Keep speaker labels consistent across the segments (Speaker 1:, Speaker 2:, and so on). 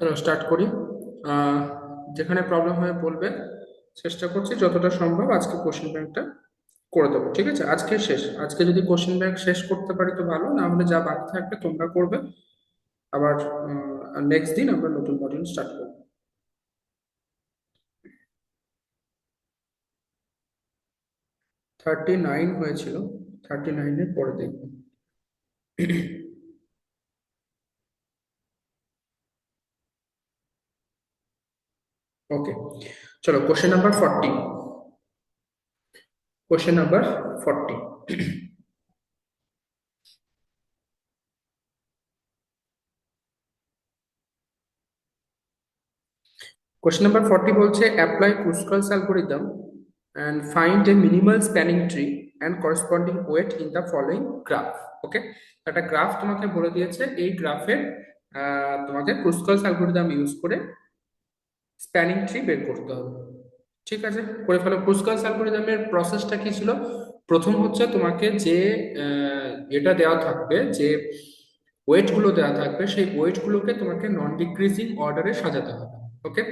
Speaker 1: চলো স্টার্ট করি। আহ, যেখানে প্রবলেম হয় বলবে। চেষ্টা করছি যতটা সম্ভব আজকে কোশ্চেন ব্যাংকটা করে দেবো, ঠিক আছে? আজকে শেষ, আজকে যদি কোশ্চেন ব্যাংক শেষ করতে পারি তো ভালো, না হলে যা বাকি থাকবে তোমরা করবে। আবার নেক্সট দিন আমরা নতুন মডিউল স্টার্ট করবো। 39 হয়েছিল, 39-এর পরে দেখবো। ওকে, চলো question number 40। Question number 40। Question number 40 বলছে apply Kruskal's algorithm and find a minimal spanning tree and corresponding weight in the following graph. ওকে, একটা গ্রাফ তোমাকে বলে দিয়েছে, এই গ্রাফের তোমাকে Kruskal's algorithm ইউজ করে স্প্যানিং ট্রি বের করতে হবে। ঠিক আছে, করে ফেলো। Kruskal's algorithm এর প্রসেসটা কি ছিল? প্রথম হচ্ছে তোমাকে যে এটা দেওয়া থাকবে, যে ওয়েট গুলো দেওয়া থাকবে, সেই ওয়েট গুলোকে তোমাকে নন ডিক্রিজিং অর্ডারে সাজাতে হবে। ওকে,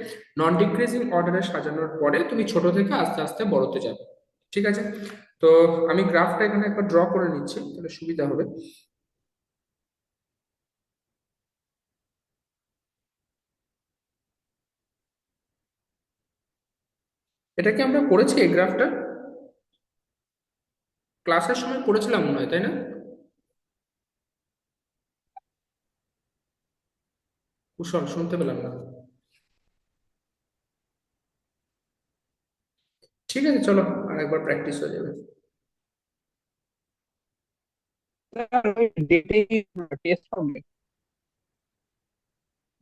Speaker 1: নন ডিক্রিজিং অর্ডারে সাজানোর পরে তুমি ছোট থেকে আস্তে আস্তে বড়তে যাবে। ঠিক আছে, তো আমি গ্রাফটা এখানে একবার ড্র করে নিচ্ছি, তাহলে সুবিধা হবে। এটা কি আমরা করেছি এই গ্রাফটা? ক্লাসের সময় করেছিলাম মনে হয়, তাই না? কুশল, শুনতে পেলাম না। ঠিক আছে, চলো আরেকবার প্র্যাকটিস হয়ে যাবে।
Speaker 2: স্যার ওই ডেটেই টেস্ট হবে।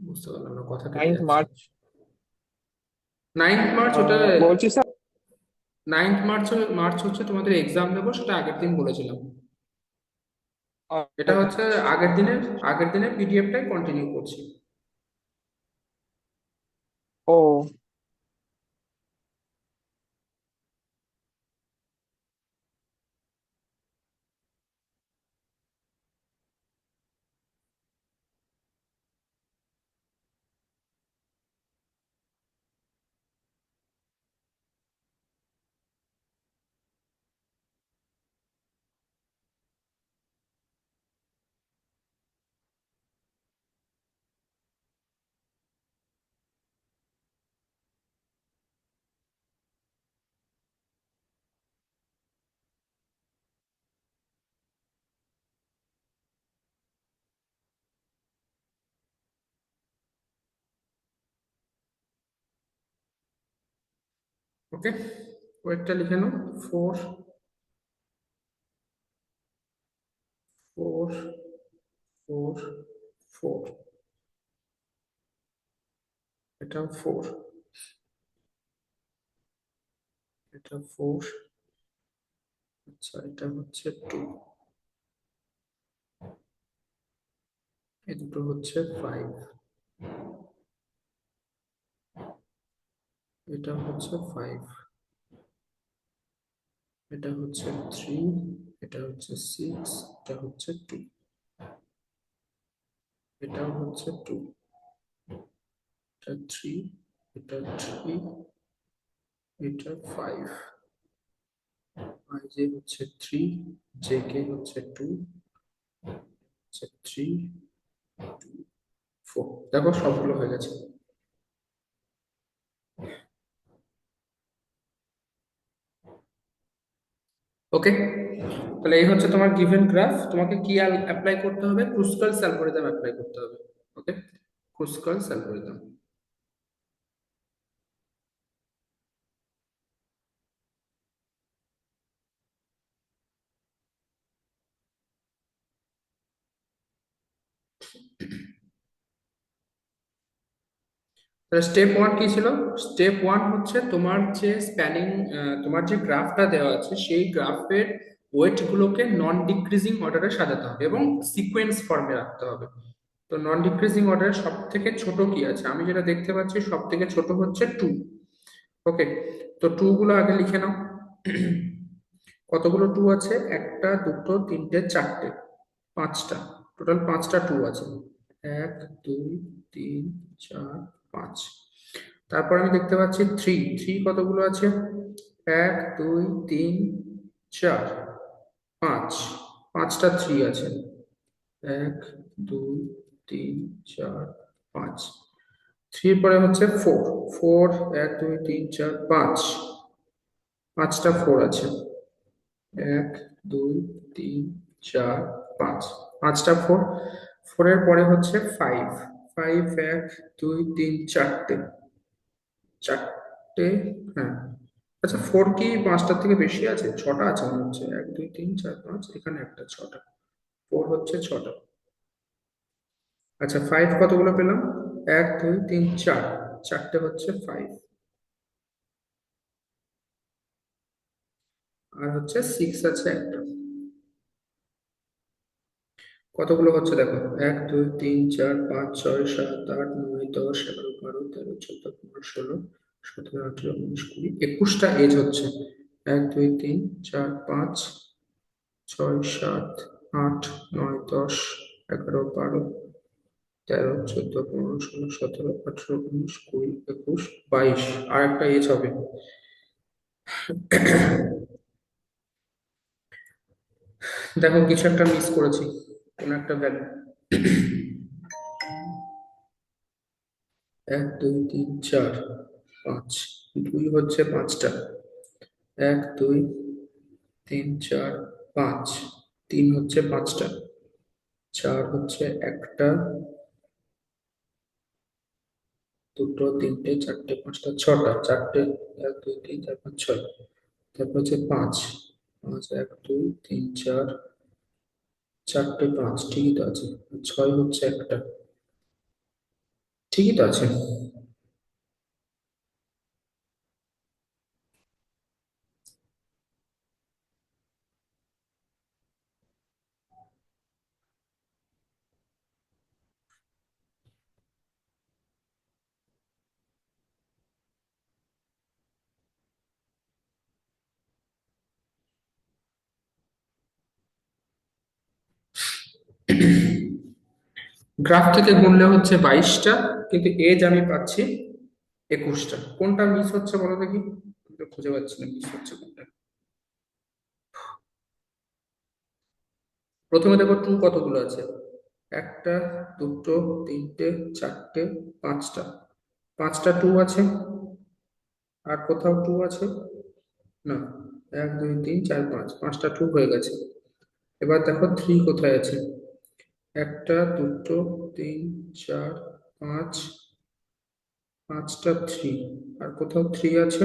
Speaker 1: বুঝতে পারলাম না, কথা কেটে
Speaker 2: 9th
Speaker 1: যাচ্ছে।
Speaker 2: মার্চ।
Speaker 1: 9th মার্চ ওটা?
Speaker 2: বলছি স্যার।
Speaker 1: 9th মার্চ, মার্চ হচ্ছে তোমাদের এক্সাম দেবো, সেটা আগের দিন বলেছিলাম। এটা হচ্ছে আগের দিনের, আগের দিনের পিডিএফটাই কন্টিনিউ করছি।
Speaker 2: ও
Speaker 1: ওকে, ওয়েটটা লিখে নাও। 4 4 4 4। এটা 4, এটা 4। আচ্ছা, এটা হচ্ছে 2, এই দুটো হচ্ছে 5, এটা হচ্ছে 5, এটা হচ্ছে 3, এটা হচ্ছে 6, এটা হচ্ছে 2, এটাও হচ্ছে 2, এটা 3, এটা 3, এটা 5, আর যে হচ্ছে 3, জে কে হচ্ছে 2, হচ্ছে 3, 4। দেখো সবগুলো হয়ে গেছে। ওকে, তাহলে এই হচ্ছে তোমার গিভেন গ্রাফ। তোমাকে কি অ্যাপ্লাই করতে হবে? ক্রুস্কালস অ্যালগরিদম অ্যাপ্লাই করতে হবে। ওকে, ক্রুস্কালস অ্যালগরিদম। স্টেপ ওয়ান কি ছিল? স্টেপ ওয়ান হচ্ছে তোমার যে স্প্যানিং, তোমার যে গ্রাফটা দেওয়া আছে সেই গ্রাফের ওয়েট গুলোকে নন ডিক্রিজিং অর্ডারে সাজাতে হবে এবং সিকোয়েন্স ফর্মে রাখতে হবে। তো নন ডিক্রিজিং অর্ডারে সব থেকে ছোট কি আছে? আমি যেটা দেখতে পাচ্ছি সব থেকে ছোট হচ্ছে 2। ওকে, তো 2 গুলো আগে লিখে নাও। কতগুলো 2 আছে? একটা, দুটো, তিনটে, চারটে, পাঁচটা। টোটাল 5টা 2 আছে। এক, দুই, তিন, চার, পাঁচ। তারপর আমি দেখতে পাচ্ছি থ্রি। থ্রি কতগুলো আছে? এক, দুই, তিন, চার, পাঁচ। পাঁচটা থ্রি আছে। এক, দুই, তিন, চার, পাঁচ। থ্রির পরে হচ্ছে ফোর। ফোর, এক, দুই, তিন, চার, পাঁচ। পাঁচটা ফোর আছে। এক, দুই, তিন, চার, পাঁচ। পাঁচটা ফোর। ফোরের পরে হচ্ছে ফাইভ। ফাইভ, এক, দুই, তিন, চারটে। চারটে, হ্যাঁ। আচ্ছা, ফোর কি পাঁচটার থেকে বেশি আছে? ছটা আছে মনে হচ্ছে। এক, দুই, তিন, চার, পাঁচ, এখানে একটা, ছটা। ফোর হচ্ছে ছটা। আচ্ছা, ফাইভ কতগুলো পেলাম? এক, দুই, তিন, চার। চারটে হচ্ছে ফাইভ। আর হচ্ছে সিক্স আছে একটা। কতগুলো হচ্ছে দেখো? এক, দুই, তিন, চার, পাঁচ, ছয়, সাত, আট, নয়, দশ, এগারো, বারো, তেরো, চোদ্দ, পনেরো, ষোলো, সতেরো, আঠেরো, উনিশ, কুড়ি, একুশটা এজ হচ্ছে। এক, দুই, তিন, চার, পাঁচ, ছয়, সাত, আট, নয়, দশ, এগারো, বারো, তেরো, চোদ্দ, পনেরো, ষোলো, সতেরো, আঠেরো, উনিশ, কুড়ি, একুশ, বাইশ। আর একটা এজ হবে। দেখো, কিছু একটা মিস করেছি, কোন একটা ভ্যালু। এক, দুই, তিন, চার, পাঁচ। দুই হচ্ছে পাঁচটা। এক, দুই, তিন, চার, পাঁচ। তিন হচ্ছে পাঁচটা। চার হচ্ছে একটা, দুটো, তিনটে, চারটে, পাঁচটা, ছটা। চারটে, এক, দুই, তিন, চার, পাঁচ, ছয়। তারপর হচ্ছে পাঁচ। পাঁচ, এক, দুই, তিন, চার, চারটে, পাঁচ, ঠিকই তো আছে। আর ছয় হচ্ছে একটা, ঠিকই তো আছে। গ্রাফ থেকে গুনলে হচ্ছে বাইশটা, কিন্তু এজ আমি পাচ্ছি একুশটা। কোনটা মিস হচ্ছে বলো দেখি? আমি তো খুঁজে পাচ্ছি না মিস হচ্ছে কোনটা। প্রথমে দেখো টু কতগুলো আছে? একটা, দুটো, তিনটে, চারটে, পাঁচটা। পাঁচটা টু আছে। আর কোথাও টু আছে? না। এক, দুই, তিন, চার, পাঁচ। পাঁচটা টু হয়ে গেছে। এবার দেখো থ্রি কোথায় আছে? একটা, দুটো, তিন, চার, পাঁচ। পাঁচটা থ্রি। আর কোথাও থ্রি আছে?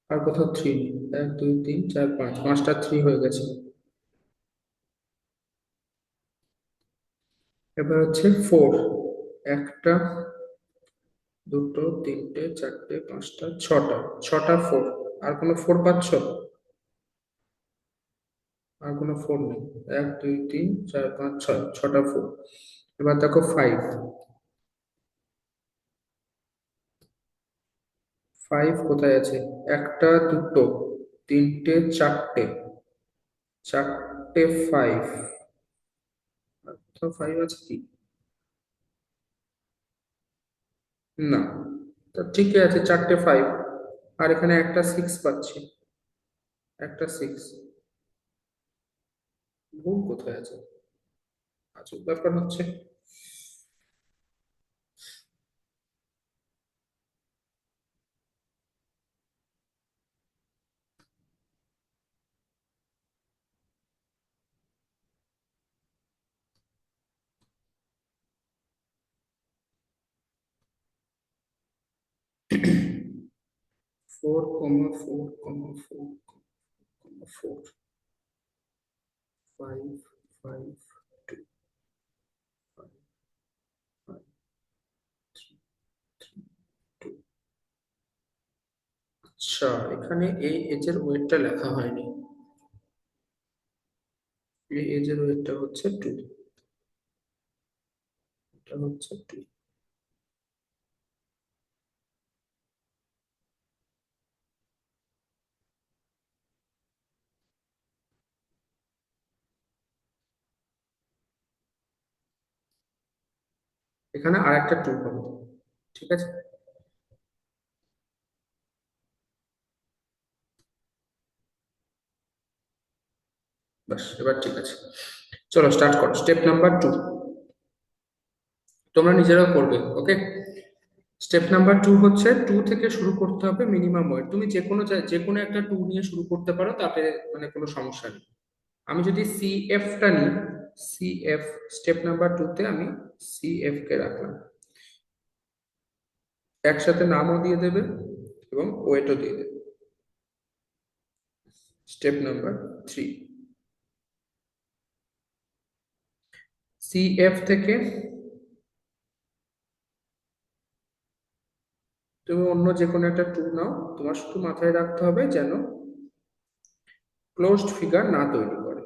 Speaker 1: আর কোথাও থ্রি নেই। এক, দুই, তিন, চার, পাঁচ। পাঁচটা থ্রি হয়ে গেছে। এবার হচ্ছে ফোর। একটা, দুটো, তিনটে, চারটে, পাঁচটা, ছটা। ছটা ফোর। আর কোনো ফোর পাচ্ছ? আর কোনো ফোর নেই। এক, দুই, তিন, চার, পাঁচ, ছয়। ছটা ফোর। এবার দেখো ফাইভ। ফাইভ কোথায় আছে? একটা, দুটো, তিনটে, চারটে। চারটে ফাইভ। তো ফাইভ আছে কি? না। তো ঠিকই আছে, চারটে ফাইভ। আর এখানে একটা সিক্স পাচ্ছি। একটা সিক্স। ভুল কোথায় আছে? আজব ব্যাপার হচ্ছে। 4,4,4,4, 5, 5, 2, 5, 3, 2। আচ্ছা, এখানে এই এজের ওয়েটটা লেখা হয়নি। এই এজের ওয়েটটা হচ্ছে টু। এটা হচ্ছে টু। এখানে আর একটা টু হবে। ঠিক আছে, বাস এবার ঠিক আছে। চলো স্টার্ট করো, স্টেপ নাম্বার 2। তোমরা নিজেরাও করবে, ওকে। স্টেপ নাম্বার 2 হচ্ছে, টু থেকে শুরু করতে হবে মিনিমাম ওয়েট। তুমি যে কোনো একটা টু নিয়ে শুরু করতে পারো, তাতে মানে কোনো সমস্যা নেই। আমি যদি সিএফ টা নিই, সিএফ, স্টেপ নাম্বার 2 তে আমি সিএফ কে রাখলাম। একসাথে নামও দিয়ে দেবে এবং ওয়েটও দিয়ে দেবে। স্টেপ নাম্বার 3, সিএফ থেকে তুমি অন্য যে কোনো একটা টু নাও, তোমার শুধু মাথায় রাখতে হবে যেন ক্লোজড ফিগার না তৈরি করে।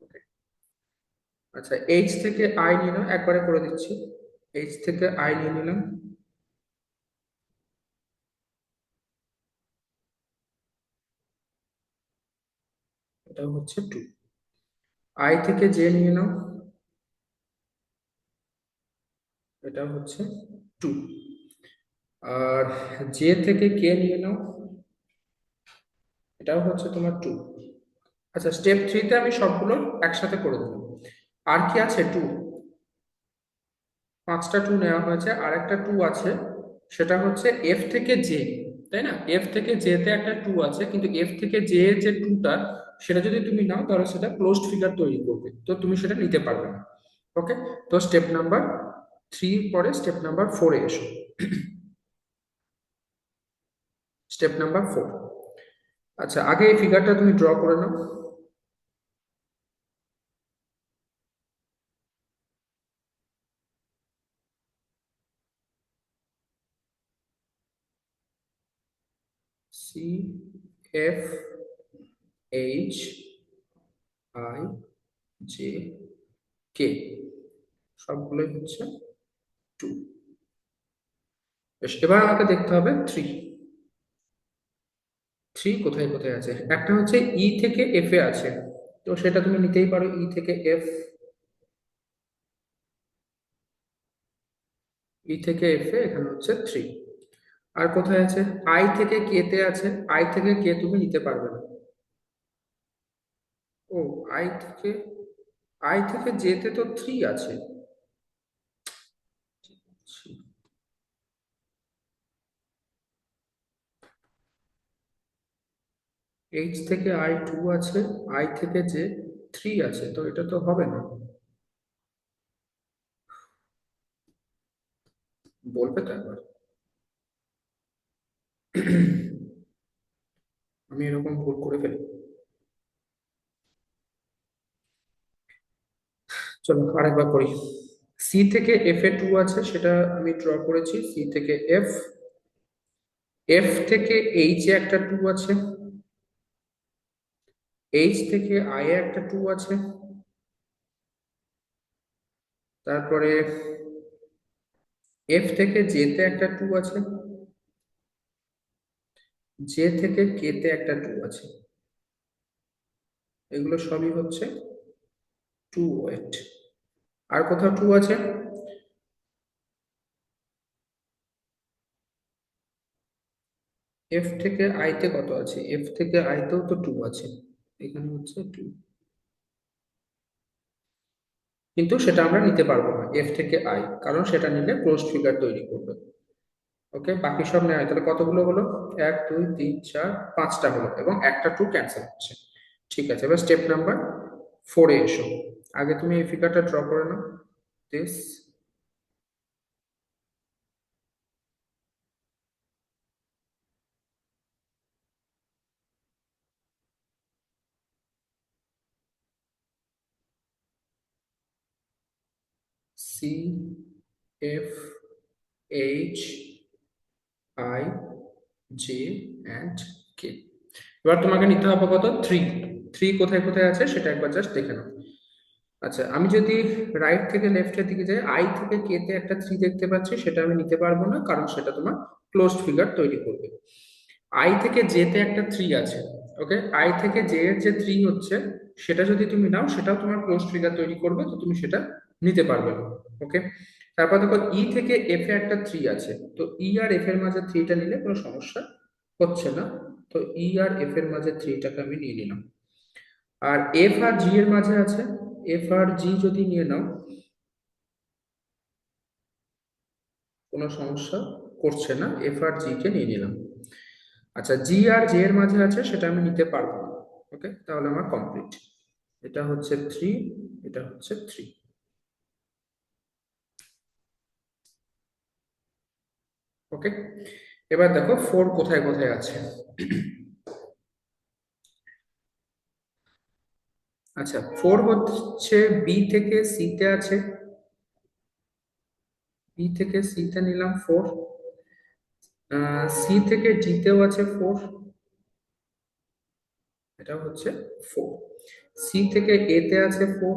Speaker 1: Okay? আচ্ছা, এইচ থেকে আই নিয়ে নাও, একবারে করে দিচ্ছি। এইচ থেকে আই নিয়ে নিলাম, এটা হচ্ছে টু। আই থেকে জে নিয়ে নাও, এটা হচ্ছে টু। আর জে থেকে কে নিয়ে নাও, এটাও হচ্ছে তোমার টু। আচ্ছা, স্টেপ 3 তে আমি সবগুলো একসাথে করে দিলাম। আর কি আছে টু, 5টা টু নেওয়া হয়েছে, আর একটা টু আছে, সেটা হচ্ছে এফ থেকে জে, তাই না? এফ থেকে জে তে একটা টু আছে, কিন্তু এফ থেকে জে এর যে টুটা, সেটা যদি তুমি নাও তাহলে সেটা ক্লোজড ফিগার তৈরি করবে, তো তুমি সেটা নিতে পারবে না। ওকে, তো স্টেপ নাম্বার 3 পরে স্টেপ নাম্বার 4 এ এসো। স্টেপ নাম্বার 4, আচ্ছা আগে এই ফিগারটা তুমি ড্র করে নাও। C, F, H, I, J, K, সবগুলোই হচ্ছে টু। বেশ, এবার আমাকে দেখতে হবে থ্রি। থ্রি কোথায় কোথায় আছে? একটা হচ্ছে ই থেকে এফ এ আছে, তো সেটা তুমি নিতেই পারো, ই থেকে এফ। ই থেকে এফ এ এখানে হচ্ছে থ্রি। আর কোথায় আছে? আই থেকে কে তে আছে, আই থেকে কে তুমি নিতে পারবে না। ও, আই থেকে, আই থেকে জে তে তো থ্রি আছে। এইচ থেকে আই টু আছে, আই থেকে জে থ্রি আছে, তো এটা তো হবে না। বলবে তো একবার। আমি এরকম ভুল করে ফেলি। চলো আরেকবার করি। সি থেকে এফ এ টু আছে, সেটা আমি ড্র করেছি, সি থেকে এফ। এফ থেকে এইচ এ একটা টু আছে, এইচ থেকে আই এ একটা টু আছে, তারপরে এফ থেকে জে তে একটা টু আছে, জে থেকে কে তে একটা টু আছে। এগুলো সবই হচ্ছে টু ওয়েট। আর কোথাও টু আছে? এফ থেকে আই তে কত আছে? এফ থেকে আই তেও তো টু আছে, এখানে হচ্ছে টু। কিন্তু সেটা আমরা নিতে পারবো না এফ থেকে আই, কারণ সেটা নিলে ক্লোজ ফিগার তৈরি করবে। ওকে, বাকি সব নেওয়া হয়, তাহলে কতগুলো হলো? এক, দুই, তিন, চার, পাঁচটা হলো, এবং একটা টু ক্যান্সেল হচ্ছে। ঠিক আছে, এবার স্টেপ নাম্বার 4 এ এসো। আগে তুমি এই ফিগারটা ড্র করে নাও, this. C, F, H, I, J and K. এবার তোমাকে নিতে হবে কত? থ্রি। থ্রি কোথায় কোথায় আছে সেটা একবার জাস্ট দেখে নাও। আচ্ছা, আমি যদি রাইট থেকে লেফটের দিকে যাই, আই থেকে কে তে একটা থ্রি দেখতে পাচ্ছি, সেটা আমি নিতে পারবো না, কারণ সেটা তোমার ক্লোজড ফিগার তৈরি করবে। আই থেকে জে তে একটা থ্রি আছে, ওকে, আই থেকে জে এর যে থ্রি হচ্ছে, সেটা যদি তুমি নাও, সেটাও তোমার ক্লোজড ফিগার তৈরি করবে, তো তুমি সেটা নিতে পারবে না। ওকে, তারপর দেখো ই থেকে এফ এ একটা থ্রি আছে, তো ই আর এফ এর মাঝে থ্রিটা নিলে কোনো সমস্যা হচ্ছে না। তো ই আর এফ এর মাঝে থ্রিটাকে আমি নিয়ে নিলাম। আর এফ আর জি এর মাঝে আছে, এফ আর জি যদি নিয়ে নাও কোনো সমস্যা করছে না, এফ আর জি কে নিয়ে নিলাম। আচ্ছা, জি আর জে এর মাঝে আছে, সেটা আমি নিতে পারবো না। ওকে, তাহলে আমার কমপ্লিট। এটা হচ্ছে থ্রি, এটা হচ্ছে থ্রি। ওকে, এবার দেখো ফোর কোথায় কোথায় আছে। আচ্ছা, ফোর হচ্ছে বি থেকে সি তে আছে, বি থেকে সি তে নিলাম ফোর। সি থেকে ডি তেও আছে ফোর, এটা হচ্ছে ফোর। সি থেকে এ তে আছে ফোর।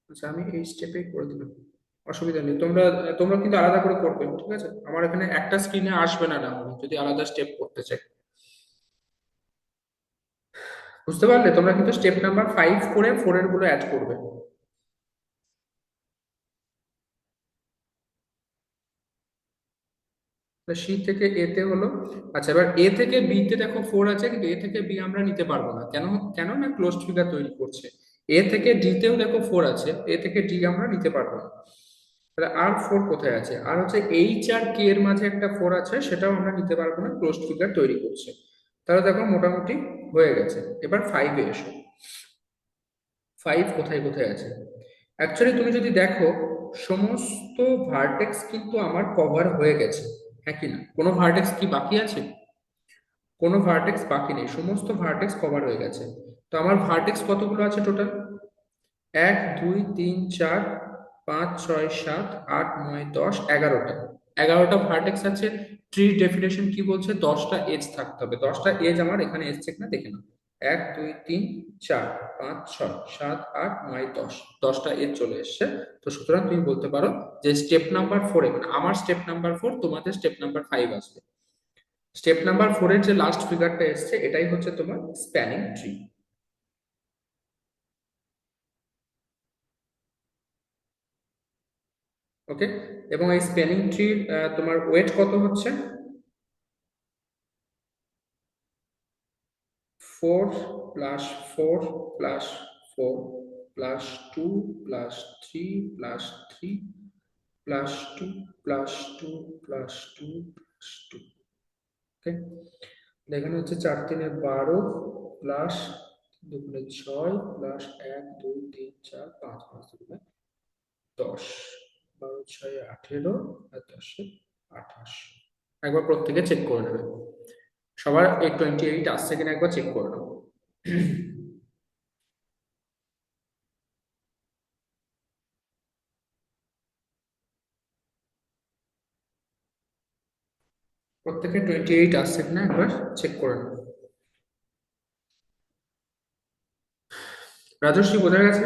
Speaker 1: আচ্ছা, আমি এই স্টেপেই করে দিলাম, অসুবিধা নেই। তোমরা তোমরা কিন্তু আলাদা করে করবে, ঠিক আছে? আমার এখানে একটা স্ক্রিনে আসবে না, না হলে যদি আলাদা স্টেপ করতে চাই। বুঝতে পারলে? তোমরা কিন্তু স্টেপ নাম্বার ফাইভ করে ফোর এর গুলো অ্যাড করবে। সি থেকে এ তে হলো। আচ্ছা, এবার এ থেকে বি তে দেখো ফোর আছে, কিন্তু এ থেকে বি আমরা নিতে পারবো না। কেন? কেন না ক্লোজড ফিগার তৈরি করছে। এ থেকে ডি তেও দেখো ফোর আছে, এ থেকে ডি আমরা নিতে পারবো না। তাহলে আর ফোর কোথায় আছে? আর হচ্ছে এইচ আর কে এর মাঝে একটা ফোর আছে, সেটাও আমরা নিতে পারবো না, ক্লোজড ফিগার তৈরি করছে। তাহলে দেখো মোটামুটি হয়ে গেছে। এবার ফাইভে এসো। ফাইভ কোথায় কোথায় আছে? অ্যাকচুয়ালি তুমি যদি দেখো, সমস্ত ভার্টেক্স কিন্তু আমার কভার হয়ে গেছে। হ্যাঁ কি না? কোনো ভার্টেক্স কি বাকি আছে? কোনো ভার্টেক্স বাকি নেই, সমস্ত ভার্টেক্স কভার হয়ে গেছে। তো আমার ভার্টেক্স কতগুলো আছে টোটাল? এক, দুই, তিন, চার, পাঁচ, ছয়, সাত, আট, নয়, দশ, 11টা। 11টা ভার্টেক্স আছে। ট্রির ডেফিনেশন কি বলছে? 10টা এজ থাকতে হবে। 10টা এজ আমার এখানে এসছে কিনা দেখে নাও। এক, দুই, তিন, চার, পাঁচ, ছয়, সাত, আট, নয়, দশ। 10টা এজ চলে এসছে। তো সুতরাং তুমি বলতে পারো যে স্টেপ নাম্বার ফোরে, মানে আমার স্টেপ নাম্বার ফোর, তোমাদের স্টেপ নাম্বার ফাইভ আসবে। স্টেপ নাম্বার ফোরের যে লাস্ট ফিগারটা এসছে, এটাই হচ্ছে তোমার স্প্যানিং ট্রি। ওকে, এবং এই স্প্যানিং ট্রির তোমার ওয়েট কত হচ্ছে? Four plus four plus four plus two plus three plus three plus two plus two plus two plus two. Okay, এখানে হচ্ছে চার তিনে 12 প্লাস দুগুণে 6 প্লাস এক দুই তিন চার পাঁচ, পাঁচ দুগুণে 10, 12 ছয় 18 আর 10 28। একবার প্রত্যেকে চেক করে নেবে, সবার এই 28 আসছে কিনা একবার চেক করে নেবো। প্রত্যেকে 28 আসছে কিনা একবার চেক করে নেবো। রাজস্বী, বোঝা গেছে?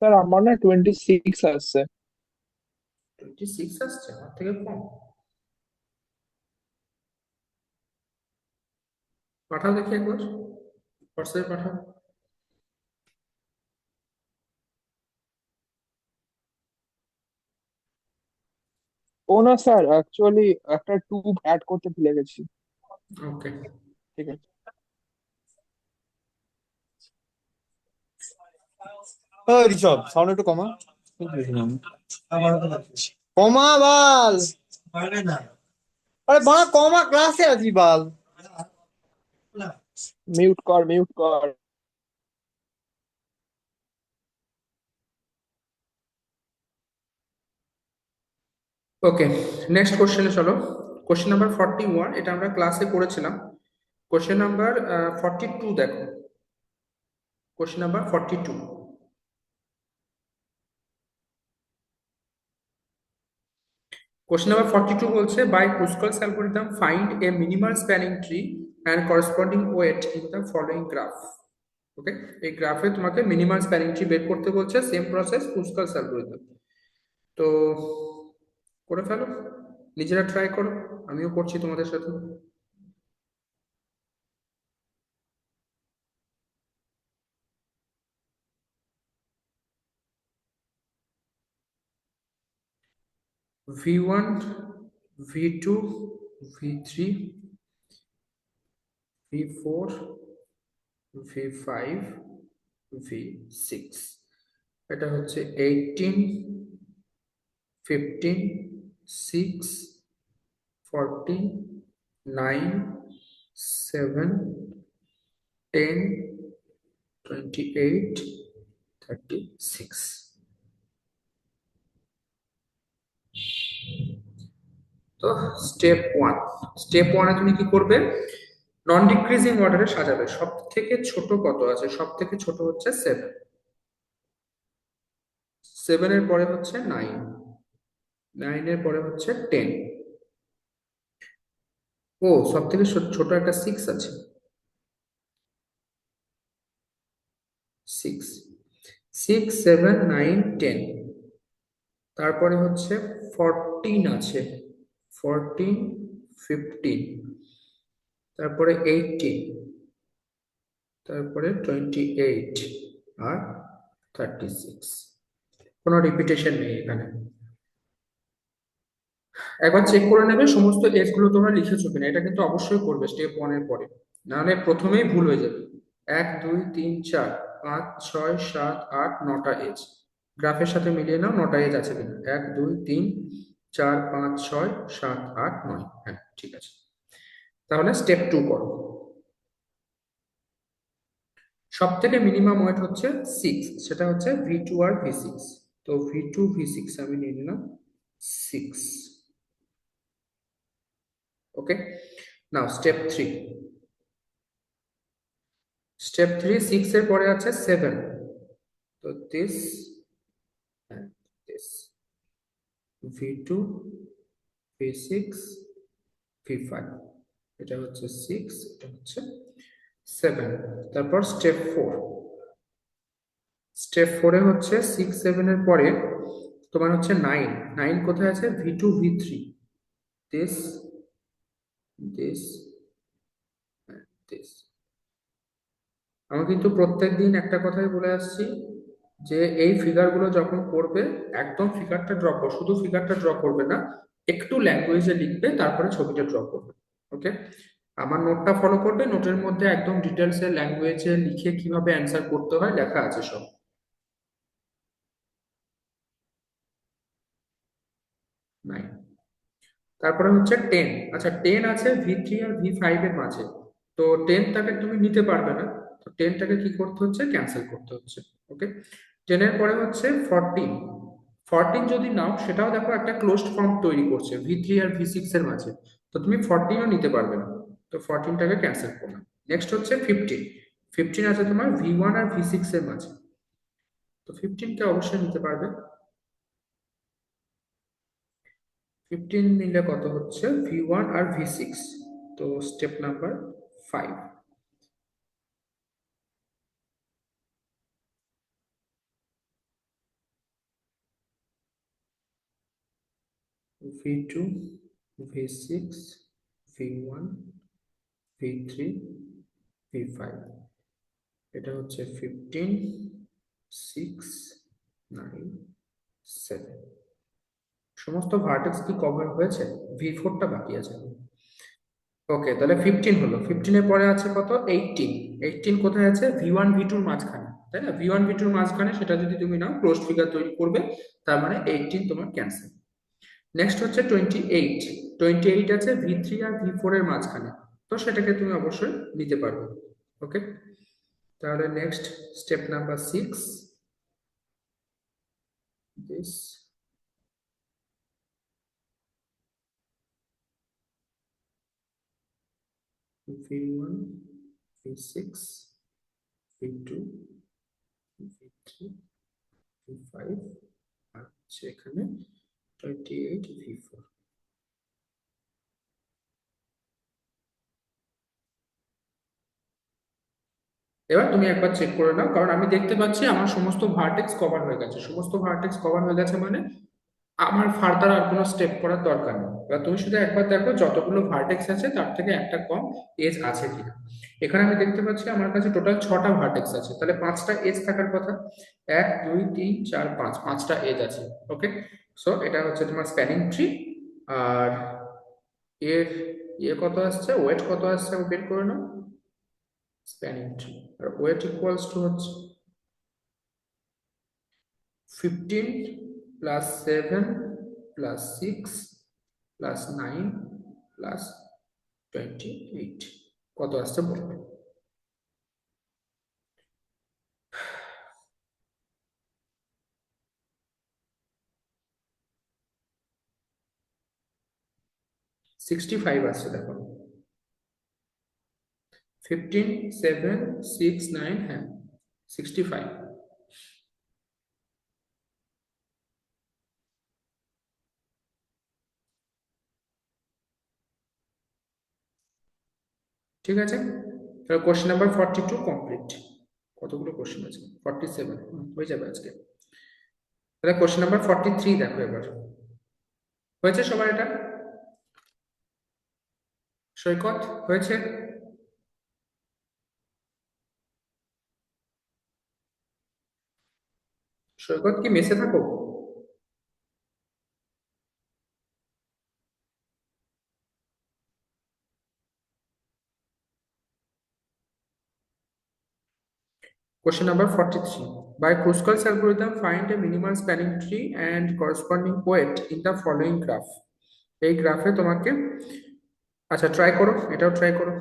Speaker 2: স্যার আমার না 26 আসছে।
Speaker 1: 26 আসছে, আমার থেকে কম। পাঠাও দেখি একবার, হোয়াটসঅ্যাপে পাঠাও।
Speaker 2: ও না স্যার, অ্যাকচুয়ালি একটা টুব অ্যাড করতে ভুলে গেছি।
Speaker 1: ওকে,
Speaker 2: ঠিক আছে।
Speaker 3: ওই ঋষভ সাউন্ড একটু কমা। কমা বাল। আরে বাড়া কমা, ক্লাসে আছি বাল।
Speaker 2: মিউট কর, মিউট কর।
Speaker 1: ওকে, নেক্সট কোশ্চেনে চলো। কোশ্চেন নাম্বার 41, এটা আমরা ক্লাসে করেছিলাম। কোশ্চেন নাম্বার 42 দেখো। Question number 42। কোশ্চেন নাম্বার 42 বলছে, by Kruskal's algorithm find a minimal spanning tree and corresponding weight in the following graph. Okay, এই গ্রাফে তোমাকে মিনিমাল স্প্যানিং ট্রি বের করতে বলছে, সেম প্রসেস ক্রুস্কালস অ্যালগরিদম। তো করে ফেলো, নিজেরা ট্রাই করো, আমিও করছি তোমাদের সাথে। V1, V2, V3, V4, V5, V6। এটা হচ্ছে 18, 15, 6, 14, 9, 7, 10, 28, 36। তো স্টেপ ওয়ানে তুমি কি করবে? নন ডিক্রিজিং অর্ডারে সাজাবে। সব থেকে ছোট কত আছে? সব থেকে ছোট হচ্ছে 7, 7-এর পরে হচ্ছে 9, 9-এর পরে হচ্ছে 10। ও, সব থেকে ছোট একটা 6 আছে, 6, 6, 7, 9, 10। তারপরে হচ্ছে 14 আছে, 14, 15, তারপরে 18, তারপরে 28 আর 36। কোনো রিপিটেশন নেই এখানে। একবার চেক করে নেবে সমস্ত এজ গুলো তোমরা লিখেছো কিনা, এটা কিন্তু অবশ্যই করবে স্টেপ 1-এর পরে, নাহলে প্রথমেই ভুল হয়ে যাবে। 1, 2, 3, 4, 5, 6, 7, 8, 9টা এজ। গ্রাফের সাথে মিলিয়ে নাও 9টা এজ আছে কিনা। 1, 2, 3, 4, 5, 6, 7, 8, 9। হ্যাঁ, ঠিক আছে। তাহলে স্টেপ 2 করো। সব থেকে মিনিমাম ওয়েট হচ্ছে 6, সেটা হচ্ছে V2 আর V6। তো V2, V6 আমি নিয়ে নিলাম 6। ওকে, নাও স্টেপ 3। স্টেপ 3, 6-এর পরে আছে 7। তো this and this, V2, V6, V5। এটা হচ্ছে 6, এটা হচ্ছে 7। তারপর স্টেপ 4 হচ্ছে 6, 7-এর পরে তোমার হচ্ছে 9। 9 কোথায় আছে? V2, V3, this, this, this. আমি কিন্তু প্রত্যেকদিন একটা কথাই বলে আসছি, যে এই ফিগারগুলো যখন করবে একদম ফিগারটা ড্র করো, শুধু ফিগারটা ড্র করবে না, একটু ল্যাঙ্গুয়েজে লিখবে, তারপরে ছবিটা ড্র করবে। ওকে, আমার নোটটা ফলো করবে, নোটের মধ্যে একদম ডিটেলসে ল্যাঙ্গুয়েজে লিখে কিভাবে অ্যান্সার করতে হয় লেখা আছে সব। নাই। তারপরে হচ্ছে 10। আচ্ছা, 10 আছে V3 আর V5 এর মাঝে। তো 10টাকে তুমি নিতে পারবে না, তো 10টাকে কি করতে হচ্ছে? ক্যান্সেল করতে হচ্ছে। ওকে, 10-এর পরে হচ্ছে 14। 14 যদি নাও, সেটাও দেখো একটা ক্লোজড ফর্ম তৈরি করছে V3 আর V6 এর মাঝে। তো তুমি 14ও নিতে পারবে না, তো 14টাকে ক্যান্সেল করলাম। নেক্সট হচ্ছে 15। 15 আছে তোমার V1 আর V6 এর মাঝে, তো 15কে অবশ্যই নিতে পারবে। 15 নিলে কত হচ্ছে? V1 আর V6। তো step number 5, V2, V6, V1, V3, V5। এটা হচ্ছে 15, 6, 9, 7। সমস্ত ভার্টেক্স কি কভার হয়েছে? V4টা বাকি আছে। ওকে, তাহলে 15 হলো। 15-এর পরে আছে কত? 18। 18 কোথায় আছে? V1, V2-র মাঝখানে, তাই না? V1, V2-র মাঝখানে, সেটা যদি তুমি নাও ক্লোজ ফিগার তৈরি করবে, তার মানে 18 তোমার ক্যান্সেল। নেক্সট হচ্ছে 28। 28 আছে V3 আর V4 এর মাঝখানে, তো সেটাকে তুমি অবশ্যই নিতে পারবে। ওকে, তাহলে next step number 6, this, V1, V6, V2, V3, V5, আর হচ্ছে এখানে 28, V4। এবার তুমি একবার চেক করে নাও, কারণ আমি দেখতে পাচ্ছি আমার সমস্ত ভার্টেক্স কভার হয়ে গেছে। সমস্ত ভার্টেক্স কভার হয়ে গেছে মানে আমার ফার্দার আর কোনো স্টেপ করার দরকার নেই। এবার তুমি শুধু একবার দেখো যতগুলো ভার্টেক্স আছে তার থেকে একটা কম এজ আছে কিনা। এখানে আমি দেখতে পাচ্ছি আমার কাছে টোটাল 6টা ভার্টেক্স আছে, তাহলে 5টা এজ থাকার কথা। 1 2 3 4 5, 5টা এজ আছে। ওকে, সো এটা হচ্ছে তোমার স্প্যানিং ট্রি। আর এর কত আসছে, ওয়েট কত আসছে আমি বের করে নাও। স্প্যানিং ট্রি আর ওয়েট ইকুয়ালস টু হচ্ছে 15 প্লাস 7 প্লাস 6 প্লাস 9 প্লাস 28, কত আসছে বলবে। 65 আসছে দেখো। 15 7 6 9, হ্যাঁ 65। ঠিক আছে, তাহলে কোশ্চেন নাম্বার 42 কমপ্লিট। কতগুলো কোশ্চেন আছে, 47, হয়ে যাবে আজকে। তাহলে কোশ্চেন নাম্বার 43 দেখো এবার। হয়েছে সবার এটা? সৈকত হয়েছে? সৈকত কি মেসে থাকো? Question number 43. By Kruskal's algorithm, find a minimal spanning tree and corresponding weight in the following graph. এই গ্রাফে তোমাকে, আচ্ছা ট্রাই করো, এটাও ট্রাই করো।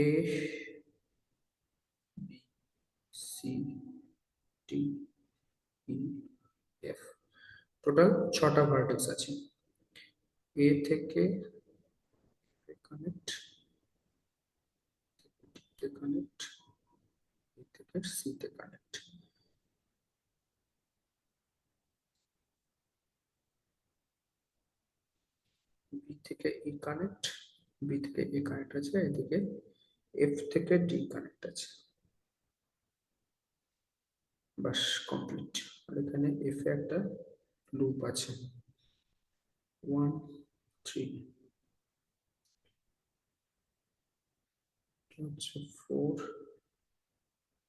Speaker 1: A B C D E F, total 6টা ভার্টেক্স আছে। এ থেকে কানেক্ট, কানেক্ট, এ থেকে সি তে কানেক্ট, বি থেকে ই কানেক্ট, বি থেকে এ কানেক্ট আছে, এদিকে এফ থেকে ডি কানেক্ট আছে। বাস কমপ্লিট। আর এখানে এফ এ একটা লুপ আছে, 1 3 হচ্ছে 4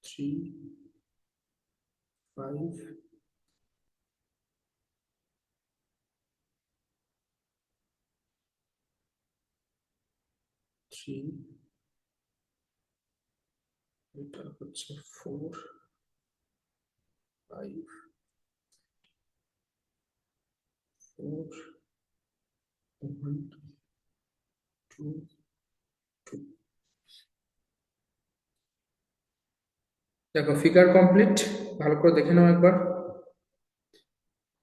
Speaker 1: 3 5 3, এটা হচ্ছে 4 5 4 1 2 2। দেখো ফিগার কমপ্লিট, ভালো করে দেখে নাও একবার,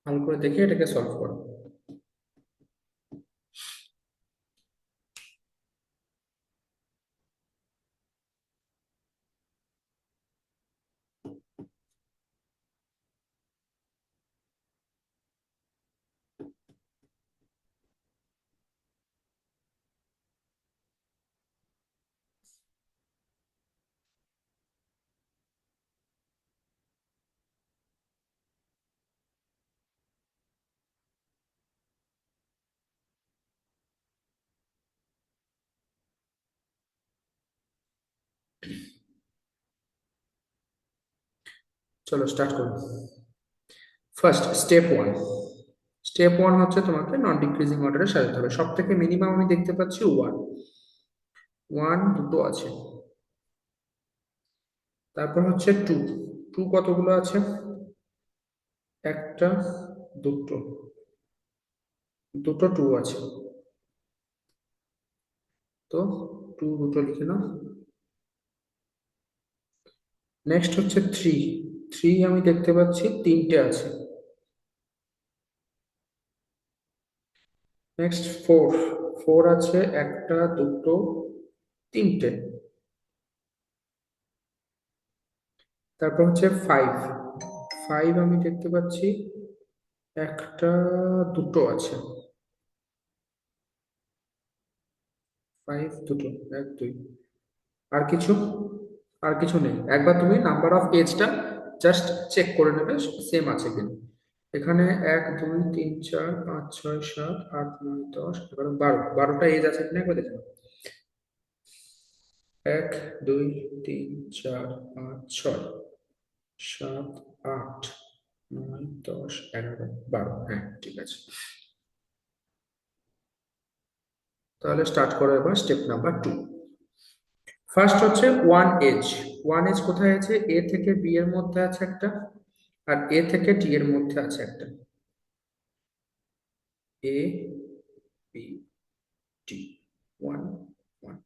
Speaker 1: ভালো করে দেখে এটাকে সলভ করো। চলো স্টার্ট করো। ফার্স্ট স্টেপ ওয়ান হচ্ছে তোমাকে নন ডিক্রিজিং অর্ডারে সাজাতে হবে। সব থেকে মিনিমাম আমি দেখতে পাচ্ছি ওয়ান, দুটো আছে। তারপর হচ্ছে টু, কতগুলো আছে? একটা, দুটো, টু আছে। তো দুটো লিখে নাও। নেক্সট হচ্ছে থ্রি, আমি দেখতে পাচ্ছি তিনটে আছে। নেক্সট ফোর, আছে একটা, দুটো, তিনটে। তারপর হচ্ছে 5, 5 আমি দেখতে পাচ্ছি একটা, দুটো আছে, 5 দুটো, 1 2, আর কিছু, আর কিছু নেই। একবার তুমি নাম্বার অফ এজটা জাস্ট চেক করে নেবে সেম আছে কিনা। এখানে 1 2 3 4 5 6 7 8 9 10 11 12, 12টা এজ আছে কিনা একবার দেখে নাও। 1 2 3 4 5 6 7 8 9 10 11 12, হ্যাঁ ঠিক আছে। তাহলে স্টার্ট করো এবার স্টেপ নাম্বার 2। ফার্স্ট হচ্ছে ওয়ান এজ। ওয়ান এজ কোথায় আছে? এ থেকে বি এর মধ্যে আছে একটা, আর এ থেকে ডি এর মধ্যে আছে একটা। A B D, one one.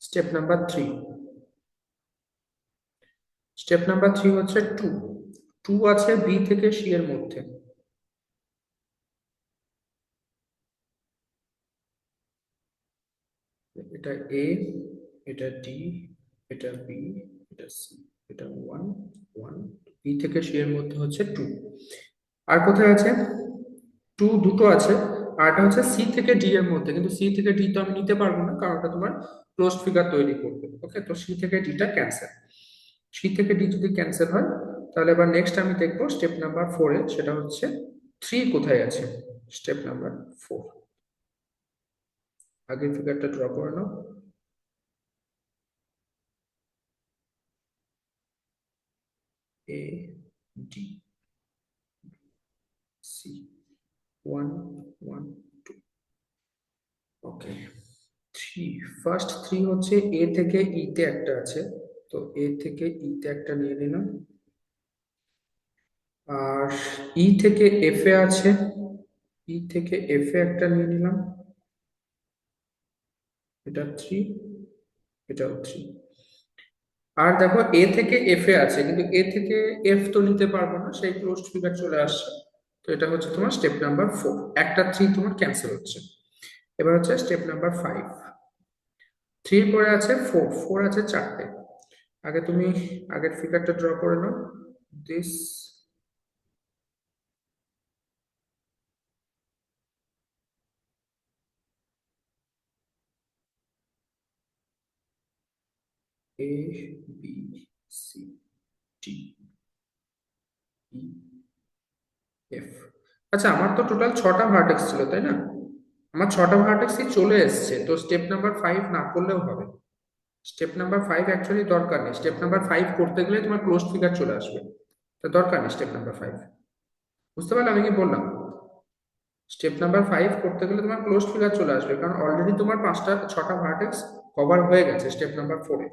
Speaker 1: Step number 3। Step number 3 হচ্ছে টু। টু আছে বি থেকে সি এর মধ্যে। এটা এ, এটা ডি, এটা বি, এটা সি, এটা ওয়ান ওয়ান। বি থেকে সি এর মধ্যে হচ্ছে টু। আর কোথায় আছে? টু দুটো আছে, আর এটা হচ্ছে সি থেকে ডি এর মধ্যে, কিন্তু সি থেকে ডি তো আমি নিতে পারবো না, কারণ ওটা তোমার ক্লোজড ফিগার তৈরি করবে। ওকে, তো সি থেকে ডিটা ক্যান্সেল। সি থেকে ডি যদি ক্যান্সেল হয়, তাহলে এবার নেক্সট আমি দেখবো স্টেপ নাম্বার 4 এ, সেটা হচ্ছে 3 কোথায় আছে। স্টেপ নাম্বার 4, আগের ফিগারটা ড্র করে নাও। A D C, one one two. Okay, three, first three হচ্ছে এ থেকে ই তে একটা আছে, তো এ থেকে ই তে একটা নিয়ে নিলাম। আর ই থেকে এফ এ আছে, ই থেকে এফ এ একটা নিয়ে নিলাম। এটা থ্রি, এটাও থ্রি। আর দেখো এ থেকে এফ এ আছে, কিন্তু এ থেকে এফ তো নিতে পারবো না, সেই ক্লোজড ফিগার চলে আসছে। তো এটা হচ্ছে তোমার স্টেপ নাম্বার 4, একটা থ্রি তোমার ক্যান্সেল হচ্ছে। এবার হচ্ছে স্টেপ নাম্বার 5। থ্রির পরে আছে ফোর, ফোর আছে চারটে। আগে তুমি আগের ফিগারটা ড্র করে নাও। This A B C D E F. আচ্ছা, আমার তো টোটাল 6টা ভার্টেক্স ছিল, তাই না? আমার 6টা ভার্টেক্সই চলে এসছে, তো স্টেপ নাম্বার 5 না করলেও হবে। স্টেপ নাম্বার 5 অ্যাকচুয়ালি দরকার নেই, স্টেপ নাম্বার 5 করতে গেলে তোমার ক্লোজ ফিগার চলে আসবে, তো দরকার নেই স্টেপ নাম্বার 5। বুঝতে পারলে আমি কি বললাম? স্টেপ নাম্বার 5 করতে গেলে তোমার ক্লোজ ফিগার চলে আসবে, কারণ অলরেডি তোমার 6টা ভার্টেক্স কভার হয়ে গেছে স্টেপ নাম্বার 4 এ।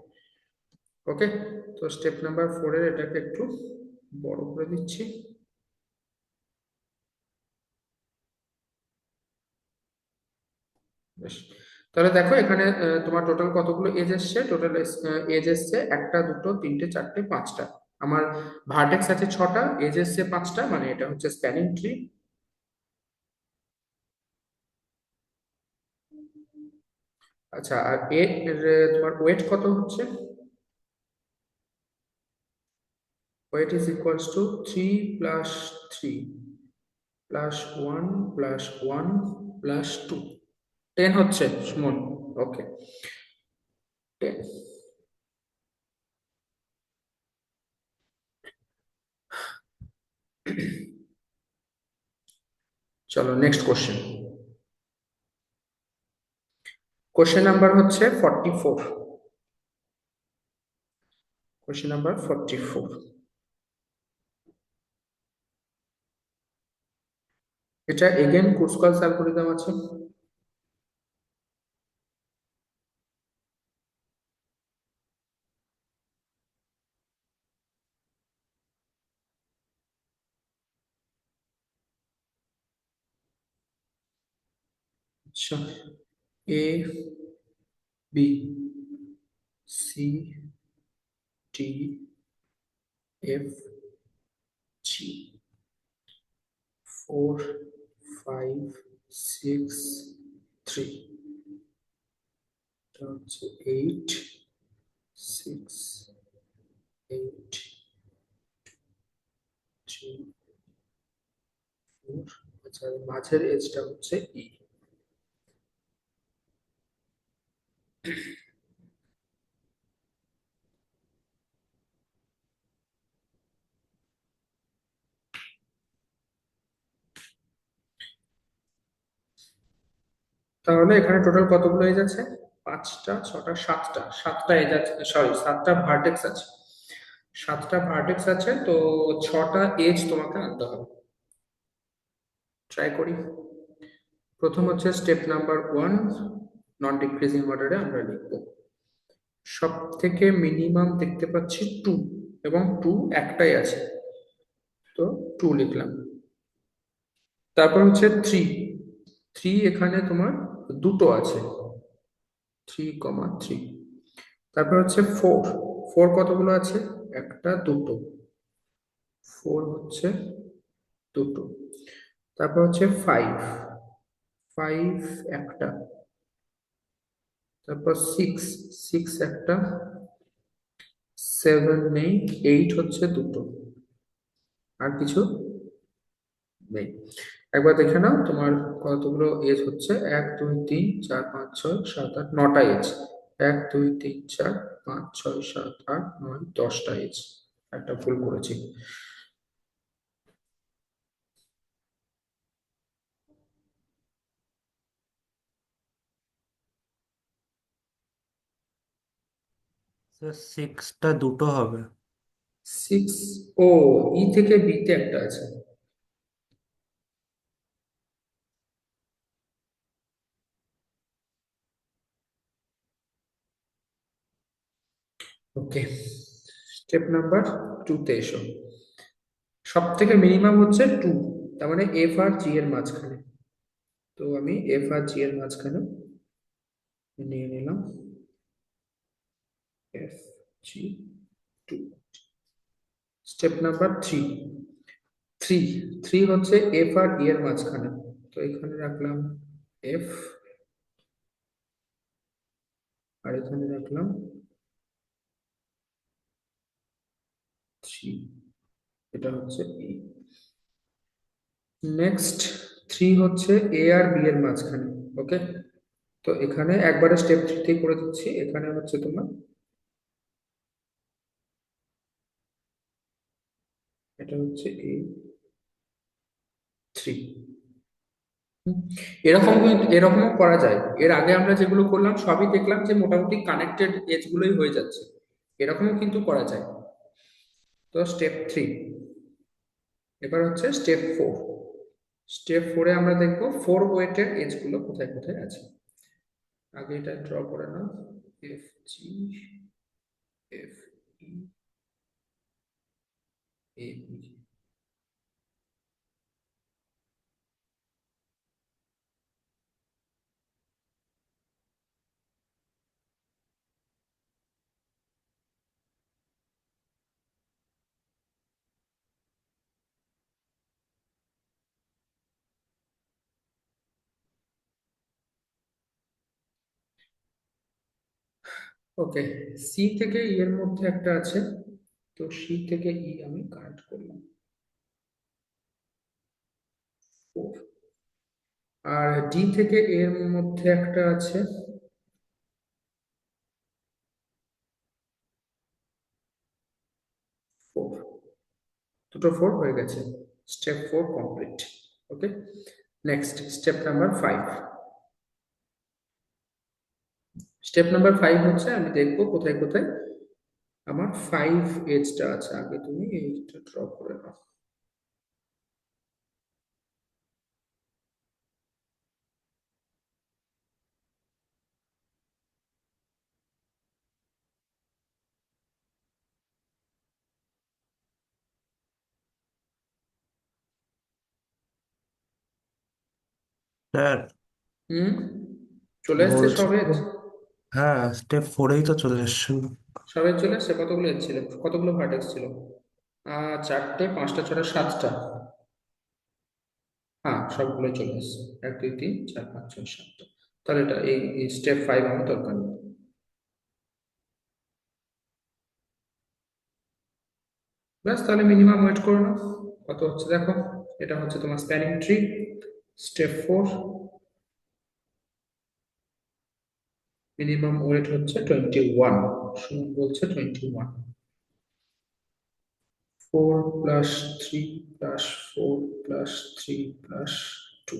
Speaker 1: ওকে, তো স্টেপ নাম্বার 4 এর এটাকে একটু বড় করে দিচ্ছি। বেশ, তাহলে দেখো এখানে তোমার টোটাল কতগুলো এজ এসছে। টোটাল এজ এসছে একটা, দুটো, তিনটে, চারটে, পাঁচটা। আমার ভার্টেক্স আছে 6টা, এজ এসছে 5টা, মানে এটা হচ্ছে স্প্যানিং ট্রি। আচ্ছা, আর এর তোমার ওয়েট কত হচ্ছে? Weight is equals to 3 plus 3 plus 1 plus 1 plus 2, 10 হচ্ছে সুমন। ওকে, 10। চলো নেক্সট কোশ্চেন। কোশ্চেন নাম্বার হচ্ছে 44। কোশ্চেন নাম্বার 44, এটা এগেন কুর্সকালস অ্যালগরিদম আছে। আচ্ছা, A B C D F G, 4 5 6 3, এটা হচ্ছে 8 6 8 3 4। আচ্ছা, মাঝের এজটা হচ্ছে ই। তাহলে এখানে টোটাল কতগুলো এজ আছে? 5টা, 6টা, 7টা। 7টা এজ আছে, সরি 7টা ভার্টেক্স আছে। 7টা ভার্টেক্স আছে, তো 6টা এজ তোমাকে আনতে হবে। ট্রাই করি। প্রথম হচ্ছে স্টেপ নাম্বার 1, নন ডিক্রিজিং অর্ডারে আমরা লিখবো। সব থেকে মিনিমাম দেখতে পাচ্ছি 2, এবং 2 একটাই আছে, তো 2 লিখলাম। তারপর হচ্ছে 3। 3 এখানে তোমার দুটো আছে, 3,3। তারপর হচ্ছে 4। 4 কতগুলো আছে? একটা, দুটো। 4 হচ্ছে দুটো। তারপর হচ্ছে 5। 5 একটা। তারপর 6। 6 একটা। 7 নেই। 8 হচ্ছে দুটো। আর কিছু নেই। একবার দেখে নাও তোমার কতগুলো এজ হচ্ছে। 1 2 3 4 5 6 7 8, 9টা এজ। 1 2 3 4 5 6 7 8 9 10টা এজ। একটা ভুল করেছি।
Speaker 4: স্যার সিক্সটা দুটো হবে।
Speaker 1: 6, ও, ই থেকে বিতে একটা আছে। ওকে, স্টেপ নাম্বার 2 তে এসো। সব থেকে মিনিমাম হচ্ছে 2, তার মানে এফ আর জি এর মাঝখানে। তো আমি এফ আর জি এর মাঝখানে নিয়ে নিলাম এফ জি 2। Step number 3। 3। 3 হচ্ছে এফ আর ই এর মাঝখানে, তো এখানে রাখলাম এফ, আর এখানে রাখলাম 3। এটা হচ্ছে ই। নেক্সট 3 হচ্ছে এ আর বি এর মাঝখানে। ওকে, তো এখানে একবারে স্টেপ 3 করে দিচ্ছি। এখানে হচ্ছে তোমার, এটা হচ্ছে এ 3। এরকমও করা যায়। এর আগে আমরা যেগুলো করলাম সবই দেখলাম যে মোটামুটি কানেক্টেড এজ গুলোই হয়ে যাচ্ছে। এরকমও কিন্তু করা যায়। তো স্টেপ 3। এবার হচ্ছে স্টেপ 4। স্টেপ 4-এ আমরা দেখবো 4 ওয়েটের এজ গুলো কোথায় কোথায় আছে। আগে এটা ড্র করে নাও। F G, F E, A B. Okay, C থেকে ই এর মধ্যে একটা আছে, তো সি থেকে ই আমি কানেক্ট করলাম 4। আর ডি থেকে এর মধ্যে একটা আছে 4। দুটো 4 হয়ে গেছে। Step 4 complete. Okay, next step number 5। Step number 5 হচ্ছে আমি দেখবো কোথায় কোথায় আমার 5 এজটা আছে। আগে তুমি এইটা ড্র করে নাও।
Speaker 4: স্যার
Speaker 1: হুম, চলে এসছে
Speaker 4: বলছি
Speaker 1: সব এজ।
Speaker 4: যে, হ্যাঁ স্টেপ ফোরেই তো চলে এসছে।
Speaker 1: সব এজ চলে এসছে। কতগুলো এজ ছিল, কতগুলো ভার্টেক্স ছিল? 4টে, 5টা, 6টা, 7টা। হ্যাঁ, সবগুলো চলে এসছে। 1 2 3 4 5 6 7টা। তাহলে এটা এই স্টেপ 5 আমার দরকার নেই। ব্যাস, তাহলে মিনিমাম ওয়েট করে নাও। কত হচ্ছে দেখো, এটা হচ্ছে তোমার spanning tree, step 4, minimum wait হচ্ছে 21, সুমন বলছে 21। 4 প্লাস 3 প্লাস 4 প্লাস 3 প্লাস 2,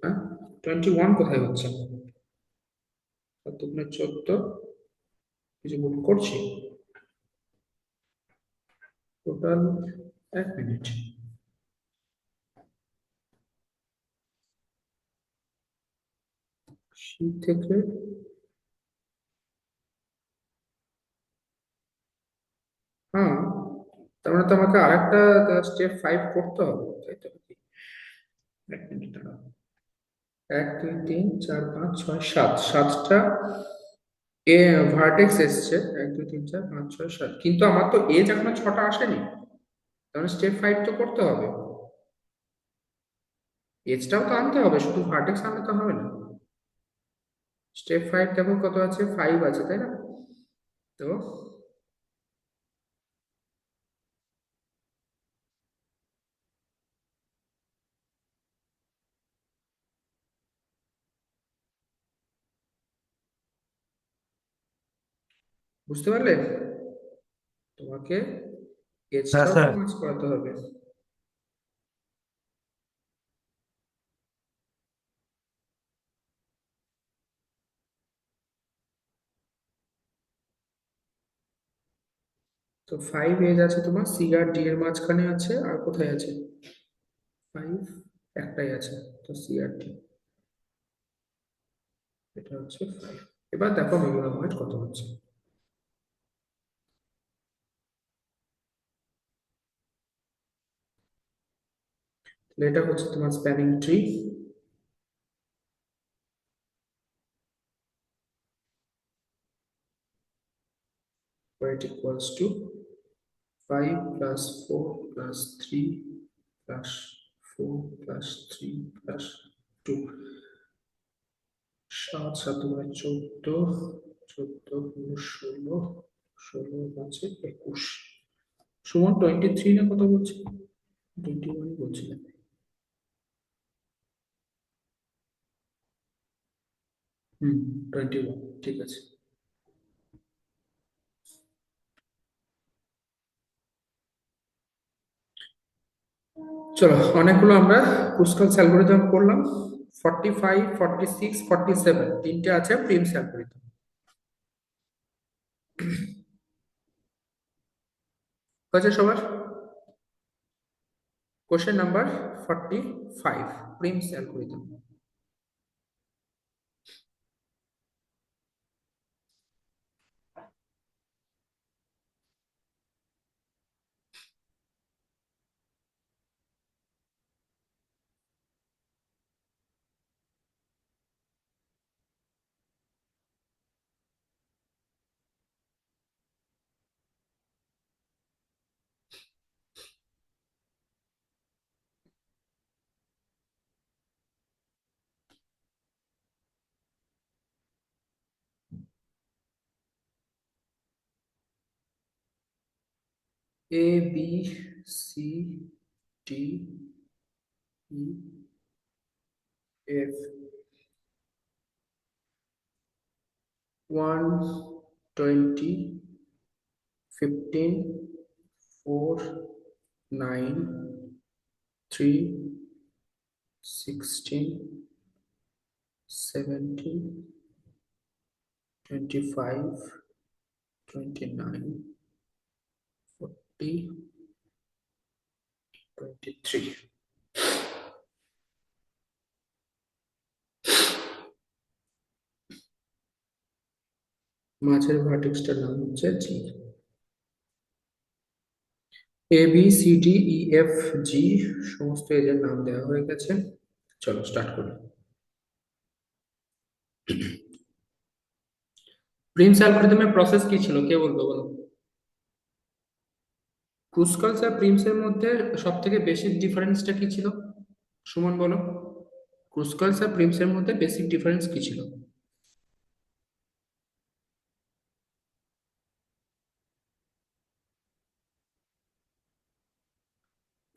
Speaker 1: হ্যাঁ 21 কোথায় হচ্ছে? 7 × 14, কিছু ভুল করছি? Total, 1 minute. সি থেকে, হ্যাঁ, তার মানে তো আমাকে আরেকটা স্টেপ 5 করতে হবে, তাই তো নাকি? 1 মিনিট দাঁড়াও। 1 2 3 4 5 6 7, 7টা এ ভার্টেক্স এসছে। 1 2 3 4 5 6 7, কিন্তু আমার তো এজ এখনো 6টা আসেনি, তাহলে স্টেপ 5 তো করতে হবে, এজটাও তো আনতে হবে, শুধু ভার্টেক্স আনলে তো হবে না। স্টেপ 5 দেখো কত আছে, 5 আছে তাই না? তো বুঝতে পারলে, তোমাকে
Speaker 4: হ্যাঁ
Speaker 1: এজটাও তো
Speaker 4: স্যার।
Speaker 1: ম্যাচ করাতে হবে। তো 5 এজ আছে তোমার, সি আর ডি এর মাঝখানে আছে, আর কোথায় আছে? 5 একটাই আছে, তো সি আর ডি, এটা হচ্ছে 5। এবার দেখো মিনিমাম ওয়েট কত হচ্ছে। তাহলে এটা হচ্ছে তোমার spanning tree, weight equals to 5 plus 4 plus 3 plus 4 plus 3 plus 2, 7 7 × 14, 14 × 16, 16 হচ্ছে 21। সুমন 23 না কত বলছে? 21 বলছিলেন। হুম, 21, ঠিক আছে। চলো, অনেকগুলো আমরা ক্রুস্কাল অ্যালগরিদম করলাম। 45, 46, 47 তিনটে আছে প্রিমস অ্যালগরিদম। হয়েছে সবার? Question number 45, Prim's algorithm. A B C D E F, 1 20 15 4 9 3 16 17 25 29 40 23। মাঝের ভার্টেক্সটার নাম হচ্ছে G. A B C D E F G সমস্ত এজের নাম দেওয়া হয়ে গেছে। চলো স্টার্ট করি। প্রিমস অ্যালগরিদমের প্রসেস কি ছিল, কে বলবো বলো? ক্রুস্কালস আর প্রিমসের মধ্যে সব থেকে বেসিক ডিফারেন্সটা কি ছিল? সুমন বলো, ক্রুস্কালস আর প্রিমসের মধ্যে বেসিক ডিফারেন্স কি ছিল?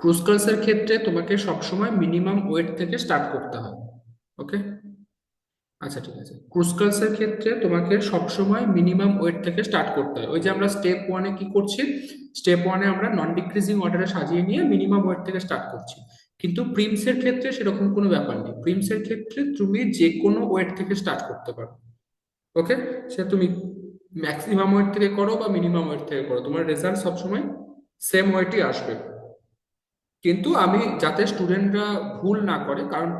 Speaker 1: ক্রুসকালসের ক্ষেত্রে তোমাকে সবসময় মিনিমাম ওয়েট থেকে স্টার্ট করতে হয়। ওকে, আচ্ছা ঠিক আছে। ক্রুসকালসের ক্ষেত্রে তোমাকে সবসময় মিনিমাম ওয়েট থেকে স্টার্ট করতে হয়। ওই যে আমরা স্টেপ ওয়ানে কি করছি, স্টেপ ওয়ানে আমরা নন ডিক্রিজিং অর্ডারে সাজিয়ে নিয়ে মিনিমাম ওয়েট থেকে স্টার্ট করছি। কিন্তু প্রিমসের ক্ষেত্রে সেরকম কোনো ব্যাপার নেই। প্রিমসের ক্ষেত্রে তুমি যে কোনো ওয়েট থেকে স্টার্ট করতে পারো। ওকে, সে তুমি ম্যাক্সিমাম ওয়েট থেকে করো বা মিনিমাম ওয়েট থেকে করো, তোমার রেজাল্ট সবসময় সেম ওয়েটই আসবে। কিন্তু আমি যাতে স্টুডেন্টরা ভুল না করে, কারণ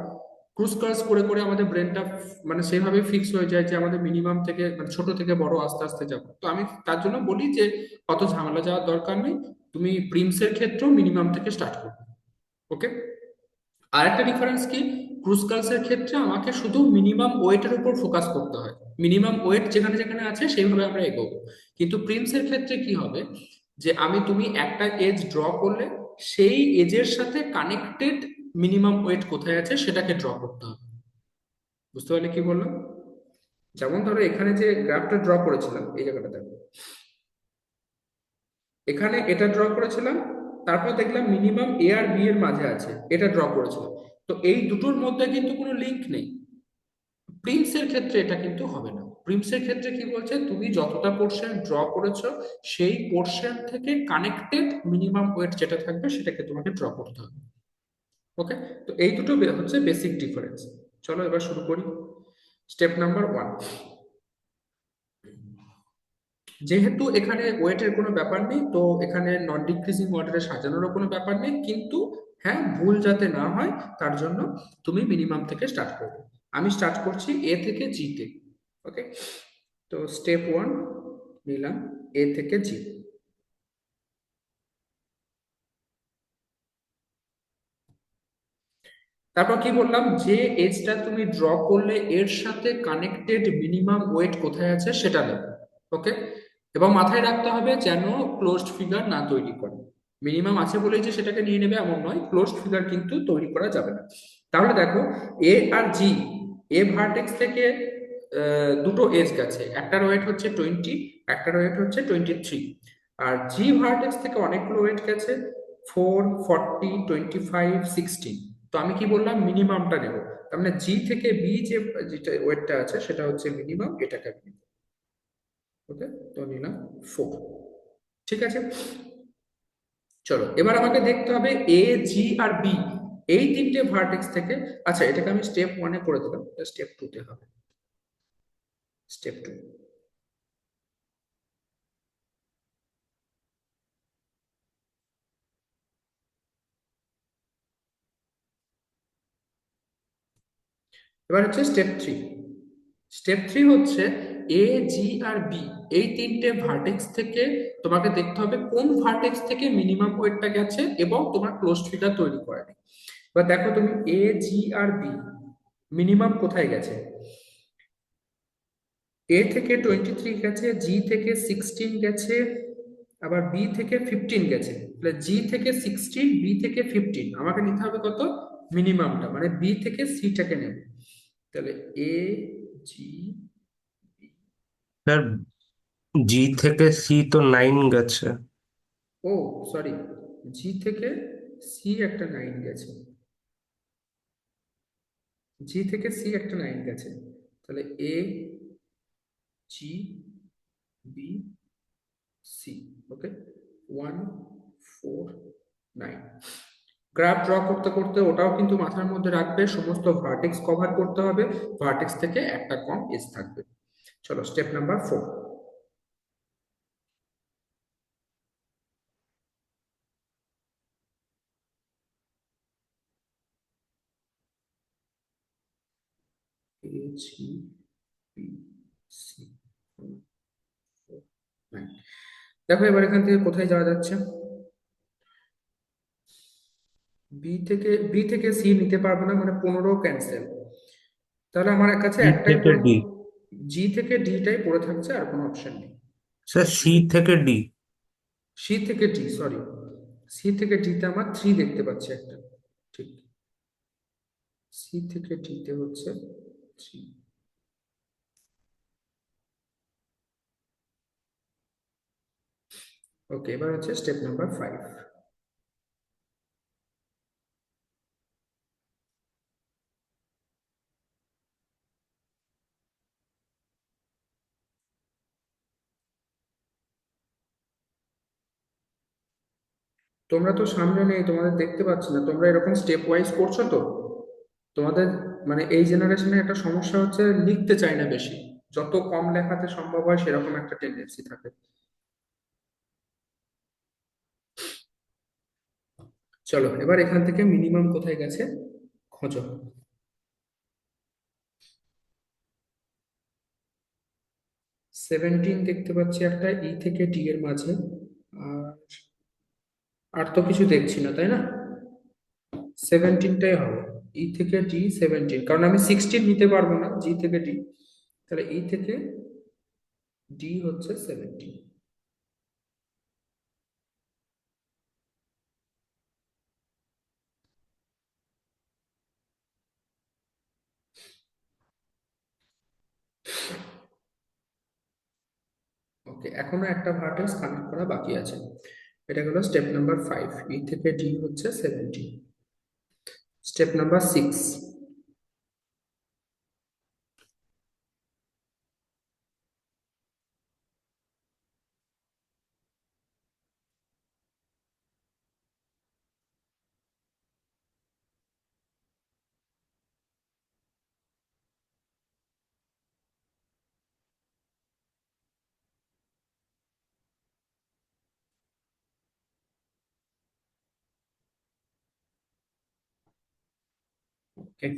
Speaker 1: ক্রুজ কার্স করে করে আমাদের ব্রেনটা মানে সেভাবে ফিক্স হয়ে যায় যে আমাদের মিনিমাম থেকে মানে ছোট থেকে বড় আস্তে আস্তে যাবো। তো আমি তার জন্য বলি যে অত ঝামেলা যাওয়ার দরকার নেই, তুমি প্রিমসের ক্ষেত্রেও মিনিমাম থেকে স্টার্ট করবে। ওকে, আর একটা ডিফারেন্স কি, ক্রুজ কার্সের ক্ষেত্রে আমাকে শুধু মিনিমাম ওয়েটের উপর ফোকাস করতে হয়, মিনিমাম ওয়েট যেখানে যেখানে আছে সেইভাবে আমরা এগোবো। কিন্তু প্রিমসের ক্ষেত্রে কি হবে, যে তুমি একটা এজ ড্র করলে সেই এজের সাথে কানেক্টেড মিনিমাম ওয়েট কোথায় আছে সেটাকে ড্র করতে হবে। বুঝতে পারলে কি বললাম? যেমন ধরো এখানে যে গ্রাফটা ড্র করেছিলাম, এই জায়গাটা দেখো, এখানে এটা ড্র করেছিলাম, তারপর দেখলাম মিনিমাম এ আর বি এর মাঝে আছে, এটা ড্র করেছিলাম। তো এই দুটোর মধ্যে কিন্তু কোনো লিঙ্ক নেই। প্রিমসের ক্ষেত্রে এটা কিন্তু হবে না। প্রিমসের ক্ষেত্রে কি বলছে, তুমি যতটা পোর্শন ড্র করেছো সেই পোর্শন থেকে কানেক্টেড মিনিমাম ওয়েট যেটা থাকবে সেটাকে তোমাকে ড্র করতে হবে। ওকে, তো এই দুটো হচ্ছে বেসিক ডিফারেন্স। চলো এবার শুরু করি। স্টেপ নাম্বার 1, যেহেতু এখানে ওয়েটের কোনো ব্যাপার নেই, তো এখানে নন ডিক্রিজিং অর্ডারে সাজানোরও কোনো ব্যাপার নেই, কিন্তু হ্যাঁ ভুল যাতে না হয় তার জন্য তুমি মিনিমাম থেকে স্টার্ট করবে। আমি স্টার্ট করছি এ থেকে জি তে। ওকে, তো স্টেপ 1 নিলাম এ থেকে জি। তারপর কি বললাম, যে এজটা তুমি ড্র করলে এর সাথে কানেক্টেড মিনিমাম ওয়েট কোথায় আছে সেটা নেবে। ওকে, এবং মাথায় রাখতে হবে যেন ক্লোজড ফিগার না তৈরি করে। মিনিমাম আছে বলেই যে সেটাকে নিয়ে নেবে এমন নয়, ক্লোজড ফিগার কিন্তু তৈরি করা যাবে না। তাহলে দেখো, এ আর জি, এ ভার্টেক্স থেকে দুটো এজ গেছে, একটার ওয়েট হচ্ছে 20, একটার ওয়েট হচ্ছে 23। আর জি ভার্টেক্স থেকে অনেকগুলো ওয়েট গেছে, 4, 40, 25, 16। তো আমি কি বললাম, মিনিমামটা নেব। তার মানে জি থেকে বি যে যেটা ওয়েটটা আছে সেটা হচ্ছে মিনিমাম, এটাকে আমি নেব। ওকে, তো নিলাম 4। ঠিক আছে, চলো এবার আমাকে দেখতে হবে এ জি আর বি এই তিনটে ভার্টেক্স থেকে। আচ্ছা, এটাকে আমি স্টেপ 1-এ করে দিলাম, স্টেপ 2-তে হবে। স্টেপ 2, এবার হচ্ছে স্টেপ 3। স্টেপ 3 হচ্ছে এ জি আর বি এই তিনটে ভার্টেক্স থেকে তোমাকে দেখতে হবে কোন ভার্টেক্স থেকে মিনিমাম ওয়েটটা গেছে এবং তোমার ক্লোজড ফিগার তৈরি করেনি। এবার দেখো তুমি এ জি আর বি মিনিমাম কোথায় গেছে, এ থেকে 23 গেছে, জি থেকে 16 গেছে, আবার বি থেকে 15 গেছে। তাহলে জি থেকে 16, বি থেকে 15, আমাকে নিতে হবে কত, মিনিমামটা, মানে বি থেকে সিটাকে নেব। তাহলে এ জি,
Speaker 4: স্যার জি থেকে সি তো 9 গেছে।
Speaker 1: ও সরি, জি থেকে সি একটা 9 গেছে, জি থেকে সি একটা 9 গেছে। তাহলে এ জি বি সি। ওকে, 1, 4, 9। গ্রাফ ড্র করতে করতে ওটাও কিন্তু মাথার মধ্যে রাখবে, সমস্ত ভার্টেক্স কভার করতে হবে, ভার্টেক্স থেকে একটা কম এজ থাকবে। চলো স্টেপ নাম্বার 4। এ জি বি সি, 9। দেখো এবার এখান থেকে কোথায় যাওয়া যাচ্ছে, বি থেকে সি নিতে পারবো না, মানে 15 ক্যান্সেল। তাহলে আমার কাছে
Speaker 4: সি
Speaker 1: একটাই
Speaker 4: থেকে
Speaker 1: পড়ে,
Speaker 4: ডি।
Speaker 1: জি থেকে ডিটাই পড়ে থাকছে, আর কোনো অপশন নেই।
Speaker 4: স্যার সি থেকে ডি।
Speaker 1: সি থেকে ডি, সরি, সি থেকে ডিতে আমার 3 দেখতে পাচ্ছি একটা, ঠিক, সি থেকে ডিতে হচ্ছে 3। ওকে, এবার হচ্ছে স্টেপ নাম্বার 5। তোমরা তো সামনে নেই, তোমাদের দেখতে পাচ্ছি না, তোমরা এরকম স্টেপ ওয়াইজ করছো তো। তোমাদের মানে এই জেনারেশনে একটা সমস্যা হচ্ছে লিখতে চায় না বেশি, যত কম লেখাতে সম্ভব হয় সেরকম একটা টেন্ডেন্সি থাকে। চলো এবার এখান থেকে মিনিমাম কোথায় গেছে খোঁজো। 17 দেখতে পাচ্ছি একটা, ই থেকে টি এর মাঝে। আর আর তো কিছু দেখছি না, তাই না? 17টাই হবে, ই থেকে ডি 17, কারণ আমি 16 নিতে পারবো না জি থেকে ডি। তাহলে ই থেকে ডি হচ্ছে 17। ওকে, এখনো একটা ভার্টেক্স কানেক্ট করা বাকি আছে। এটা হলো স্টেপ নাম্বার 5, ই থেকে ডি হচ্ছে 17। Step number 6। ওকে,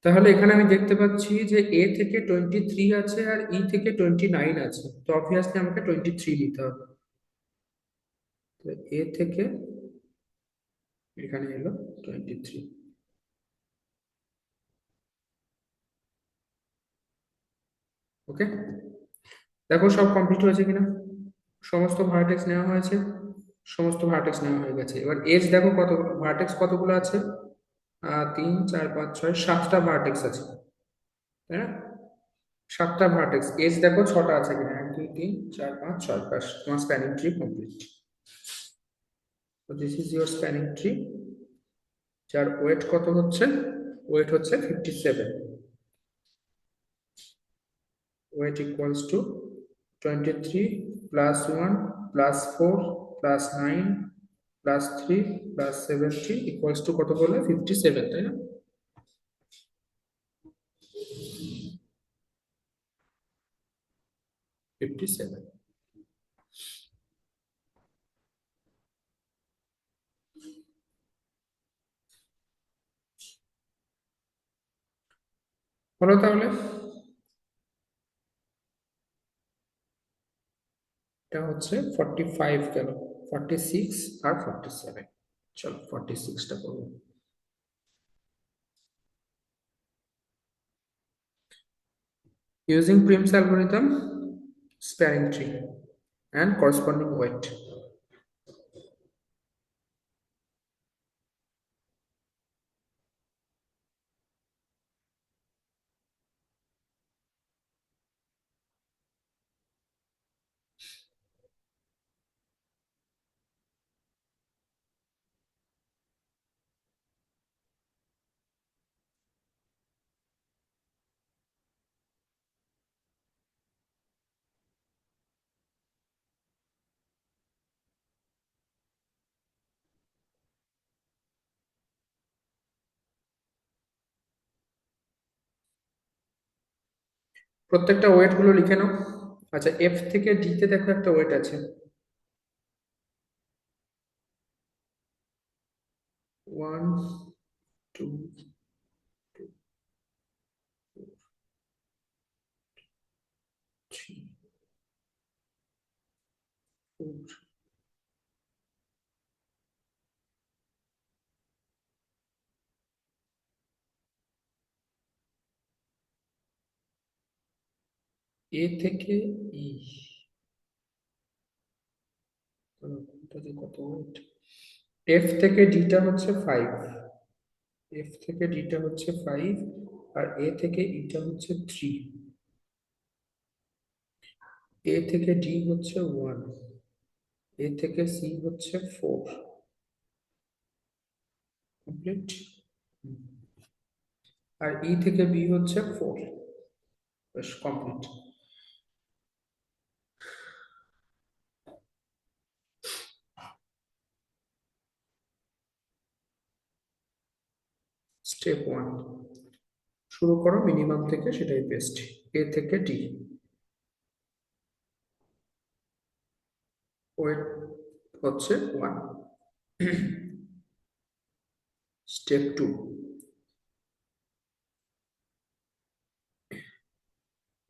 Speaker 1: তাহলে এখানে আমি দেখতে পাচ্ছি যে এ থেকে 23 আছে আর ই থেকে 29 আছে, তো অবভিয়াসলি আমাকে 23 নিতে হবে। তো এ থেকে এখানে এলো 23। ওকে, দেখো সব কমপ্লিট হয়েছে কিনা। সমস্ত ভার্টেক্স নেওয়া হয়েছে, সমস্ত ভার্টেক্স নেওয়া হয়ে গেছে। এবার এজ দেখো কত ভার্টেক্স, কতগুলো আছে? 3 4 5 6 7টা ভার্টেক্স আছে, তাই না? 7টা ভার্টেক্স, এজ দেখো 6টা আছে কিনা, 1 2 3 4 5 6 তোমার স্প্যানিং ট্রি কমপ্লিট। তো this is your spanning tree, যার ওয়েট কত হচ্ছে? ওয়েট হচ্ছে 57। Weight equals to 23 plus 1 plus 4 plus 9 plus 3 plus 17 equals to কত বললে? 57, তাই না? 57। হলো তাহলে। এটা হচ্ছে 45 গেল, 46 আর 47। চলো 46টা করবো। Using Prim's algorithm, sparing tree and corresponding weight. প্রত্যেকটা ওয়েট গুলো লিখে নাও। আচ্ছা, এফ থেকে ডি তে দেখো একটা ওয়েট আছে, 1 2 3 4। এ থেকে ই কত ওয়েট? এফ থেকে ডিটা হচ্ছে 5, এফ থেকে ডিটা হচ্ছে 5, আর এ থেকে ইটা হচ্ছে 3, এ থেকে ডি হচ্ছে 1, এ থেকে সি হচ্ছে 4। কমপ্লিট। আর ই থেকে বি হচ্ছে 4। বেশ, কমপ্লিট। স্টেপ 1, শুরু করো মিনিমাম থেকে, সেটাই বেস্ট। এ থেকে ডি, ওয়েট হচ্ছে 1। Step 2,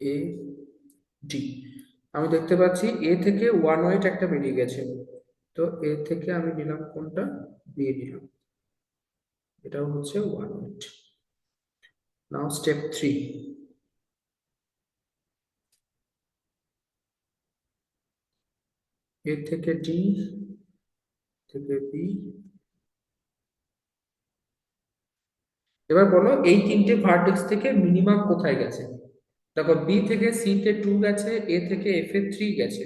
Speaker 1: A D. আমি দেখতে পাচ্ছি এ থেকে 1 ওয়েট একটা বেরিয়ে গেছে, তো এ থেকে আমি নিলাম কোনটা, বি নিলাম, এটাও হচ্ছে 1 ওয়েট। নাও স্টেপ 3, এ থেকে ডি থেকে বি। এবার বলো এই তিনটে ভার্টেক্স থেকে মিনিমাম কোথায় গেছে। দেখো বি থেকে সি তে 2 গেছে, এ থেকে এফ এ 3 গেছে,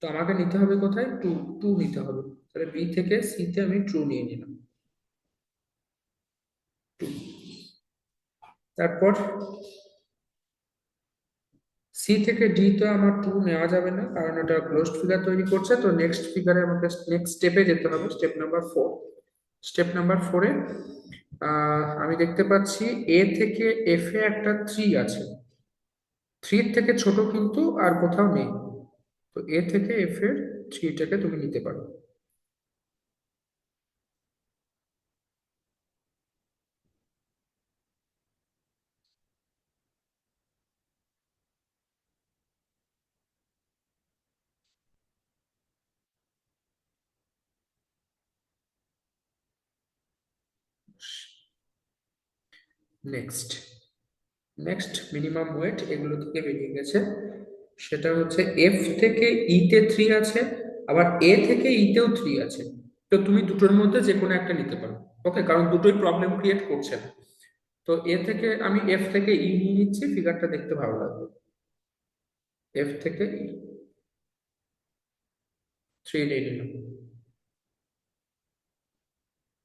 Speaker 1: তো আমাকে নিতে হবে কোথায়, 2, 2 নিতে হবে। তাহলে বি থেকে সি তে আমি ট্রু নিয়ে নিলাম, 2। তারপর সি থেকে ডি তো আমার 2 নেওয়া যাবে না, কারণ ওটা ক্লোজড ফিগার তৈরি করছে, তো নেক্সট ফিগারে আমাকে নেক্সট স্টেপে যেতে হবে, স্টেপ নাম্বার 4। স্টেপ নাম্বার 4-এ আমি দেখতে পাচ্ছি এ থেকে এফ এ একটা 3 আছে, 3 থেকে ছোট কিন্তু আর কোথাও নেই, তো এ থেকে এফ এর 3টাকে তুমি নিতে পারো। নেক্সট, নেক্সট মিনিমাম ওয়েট এগুলো থেকে বেরিয়ে গেছে, সেটা হচ্ছে এফ থেকে ই তে 3 আছে, আবার এ থেকে ই তেও 3 আছে, তো তুমি দুটোর মধ্যে যে কোনো একটা নিতে পারো। ওকে, কারণ দুটোই প্রবলেম ক্রিয়েট করছে না। তো এ থেকে আমি এফ থেকে ই নিয়ে নিচ্ছি, ফিগারটা দেখতে ভালো লাগবে। এফ থেকে ই 3 নিয়ে নিলাম।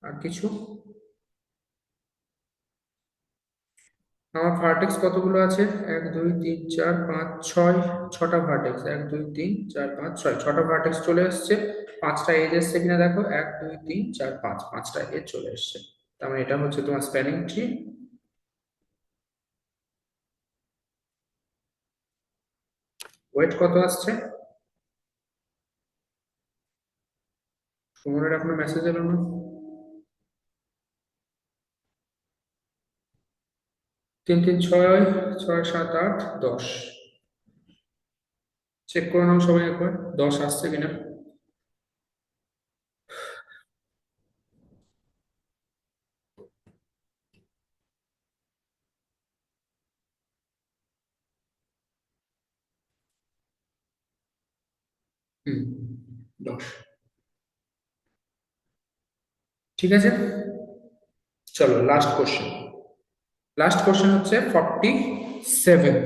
Speaker 1: আর কিছু, আমার ভার্টেক্স কতগুলো আছে, 1 2 3 4 5 6, 6টা ভার্টেক্স, 1 2 3 4 5 6, 6টা ভার্টেক্স চলে এসছে। 5টা এজ এসছে কিনা দেখো, 1 2 3 4 5, 5টা এজ চলে এসছে। তার মানে এটা হচ্ছে তোমার স্প্যানিং ট্রি। ওয়েট কত আসছে, সুমনের এখনো মেসেজ এলো না। 3 3 6, 6 7 8 10, চেক করে নাও সবাই একবার 10 আসছে কিনা। হুম, 10, ঠিক আছে। চলো লাস্ট কোশ্চেন, লাস্ট কোশ্চেন হচ্ছে 47।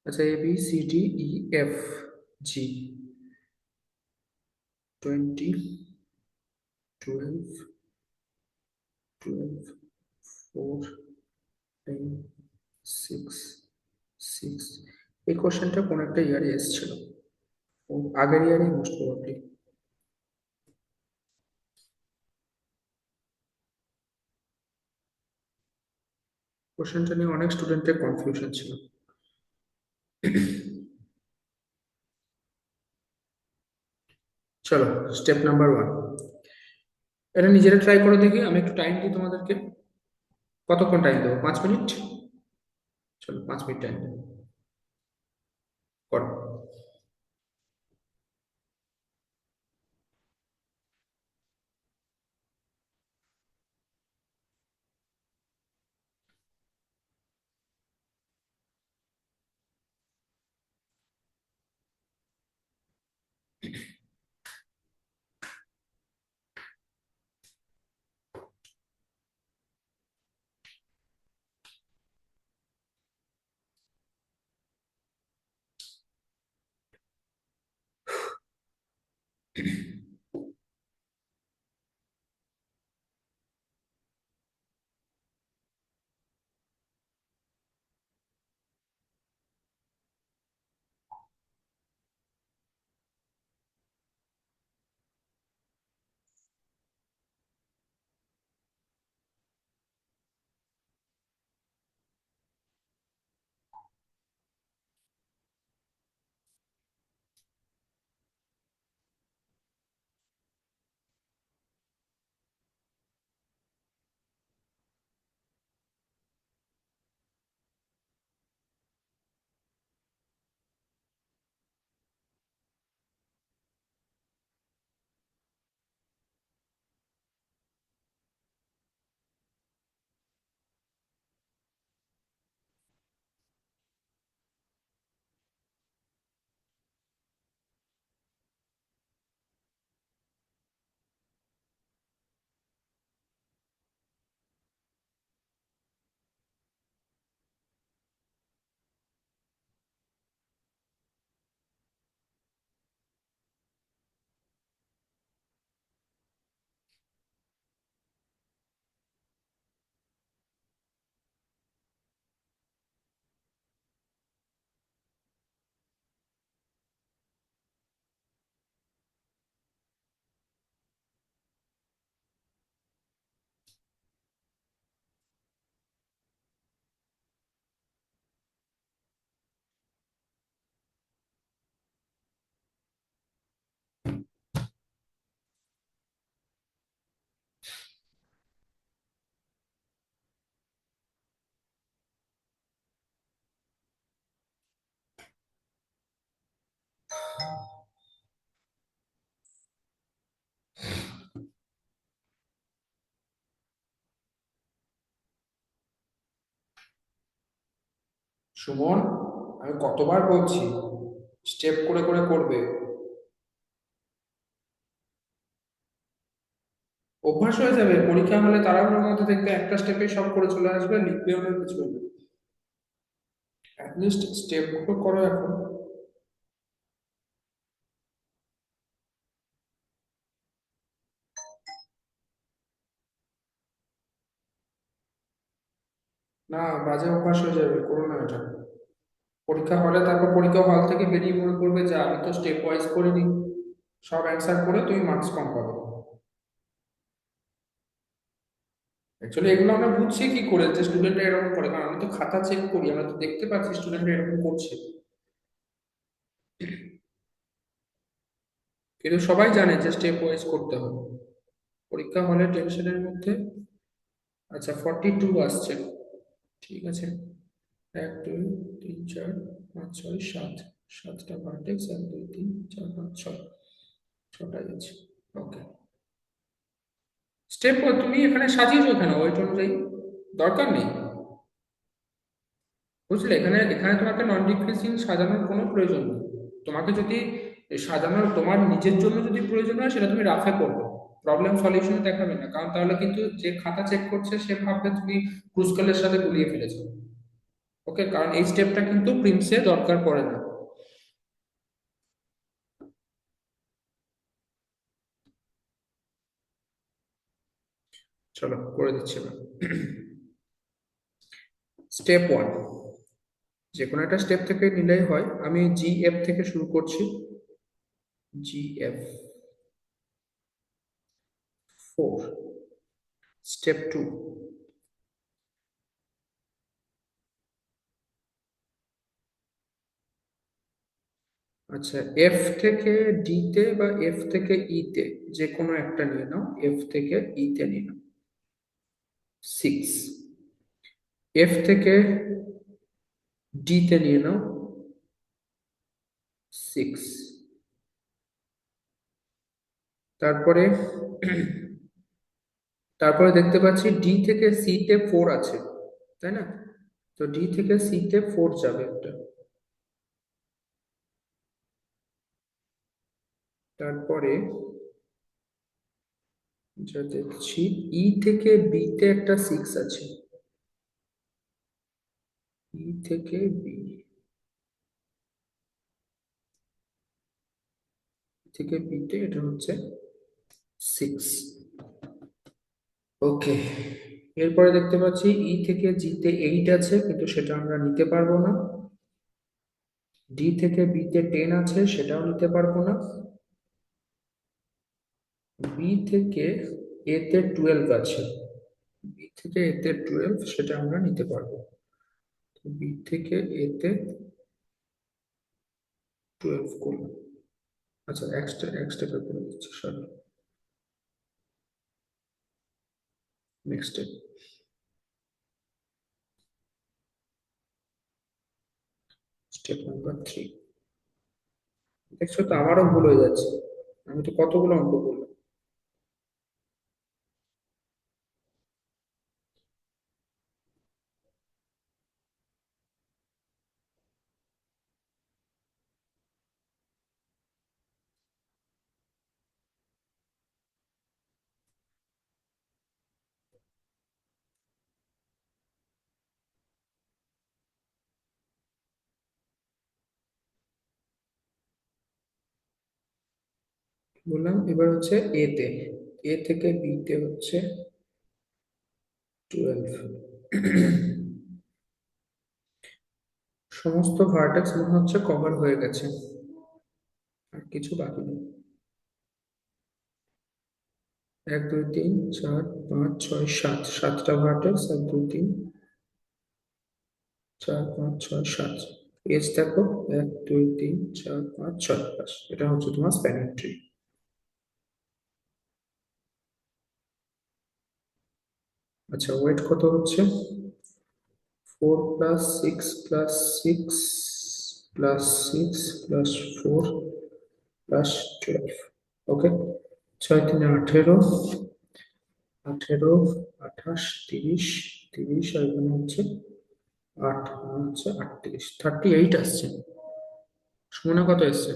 Speaker 1: আচ্ছা, A B C D E F G, 20, 12, 12, 4, 9, 6, 6। এই কোশ্চেনটা কোন একটা ইয়ারে এসেছিল, ও আগের ইয়ারে মোস্ট প্রবাবলি। কোশ্চেনটা নিয়ে অনেক স্টুডেন্টের কনফিউশন ছিল। চলো স্টেপ নাম্বার 1, এটা নিজেরা ট্রাই করে দেখি, আমি একটু টাইম দিই তোমাদেরকে। কতক্ষণ টাইম দেবো? 5 মিনিট? চলো 5 মিনিট টাইম দেবো, করো। সুমন, আমি কতবার বলছি স্টেপ করে করে করবে, অভ্যাস হয়ে যাবে। পরীক্ষা হলে তাড়াহুড়োর মধ্যে দেখবে একটা স্টেপে সব করে চলে আসবে, লিখবেও না, কিছু হবে। অ্যাটলিস্ট স্টেপ গুলো করো এখন। না, বাজে অভ্যাস হয়ে যাবে, করো না এটা। পরীক্ষা হলে তারপর পরীক্ষা হল থেকে বেরিয়ে মনে করবে যে আমি তো স্টেপ ওয়াইজ করিনি, সব অ্যান্সার করে তুমি মার্কস কম পাবে। অ্যাকচুয়ালি এগুলো আমরা বুঝছি কি করে যে স্টুডেন্টরা এরকম করে, কারণ আমি তো খাতা চেক করি, আমরা তো দেখতে পাচ্ছি স্টুডেন্টরা এরকম করছে। কিন্তু সবাই জানে যে স্টেপ ওয়াইজ করতে হবে। পরীক্ষা হলে টেনশনের মধ্যে। আচ্ছা, 42 আসছে, ঠিক আছে। 1 2 3 4 5 6 7, 7টা ভার্টেক্স, 1 2 3 4 5 6, ছটাই আছে। ওকে, স্টেপ তুমি এখানে সাজিয়েছো কেন ওইট অনুযায়ী? দরকার নেই, বুঝলে। এখানে এখানে তোমাকে নন ডিক্রিজিং সাজানোর কোনো প্রয়োজন নেই। তোমাকে যদি সাজানোর তোমার নিজের জন্য যদি প্রয়োজন হয়, সেটা তুমি রাফে করবে, প্রবলেম সলিউশনে দেখাবে না, কারণ তাহলে কিন্তু যে খাতা চেক করছে সে ভাববে তুমি ক্রুসকালের সাথে গুলিয়ে ফেলেছো। ওকে, কারণ এই স্টেপটা কিন্তু প্রিন্সে দরকার পড়ে না। চলো করে দিচ্ছি না। স্টেপ 1, যে কোনো একটা স্টেপ থেকে নিলেই হয়। আমি GF থেকে শুরু করছি। GF 4, step 2। আচ্ছা, এফ থেকে ডি তে বা এফ থেকে ই তে, যে কোনো একটা নিয়ে নাও, এফ থেকে ই তে নিয়ে নাও। 6, এফ থেকে ডি তে নিয়ে নাও 6, তারপরে তারপরে দেখতে পাচ্ছি ডি থেকে সি তে 4 আছে, তাই না? তো ডি থেকে সি তে 4 যাবে একটা। তারপরে যা দেখছি ই থেকে বি তে একটা 6 আছে, ই থেকে বি থেকে বি তে এটা হচ্ছে 6। ওকে, এরপরে দেখতে পাচ্ছি ই থেকে জি তে 8 আছে, কিন্তু সেটা আমরা নিতে পারবো না। ডি থেকে বি তে 10 আছে, সেটাও নিতে পারবো না। বি থেকে এ তে 12 আছে, বি থেকে এ তে 12, সেটা আমরা নিতে পারবো। বি থেকে এ তে 12 করলাম। আচ্ছা, এক্সট্রা এক্সট্রা করে দিচ্ছি, সরি। Next step number 3। দেখছো তো আমারও ভুল হয়ে যাচ্ছে, আমি তো কতগুলো অঙ্ক করলাম। বললাম এবার হচ্ছে এ তে, এ থেকে বি তে হচ্ছে 12। সমস্ত ভার্টেক্স মনে হচ্ছে কভার হয়ে গেছে, আর কিছু বাকি নেই। 1 2 3 4 5 6 7, 7টা ভার্টেক্স, 1 2 3 4 5 6 7। এজ দেখো, 1 2 3 4 5 6, বাস এটা হচ্ছে তোমার স্প্যানিং ট্রি। আচ্ছা, ওয়েট কত হচ্ছে? 4 plus 6 plus 6 plus 6 plus 4 plus 12। ওকে, 6 3 18, 18 28 30, 30 আর এখানে হচ্ছে 8, হচ্ছে 38, 38 আসছে। সুমনে কত এসছে?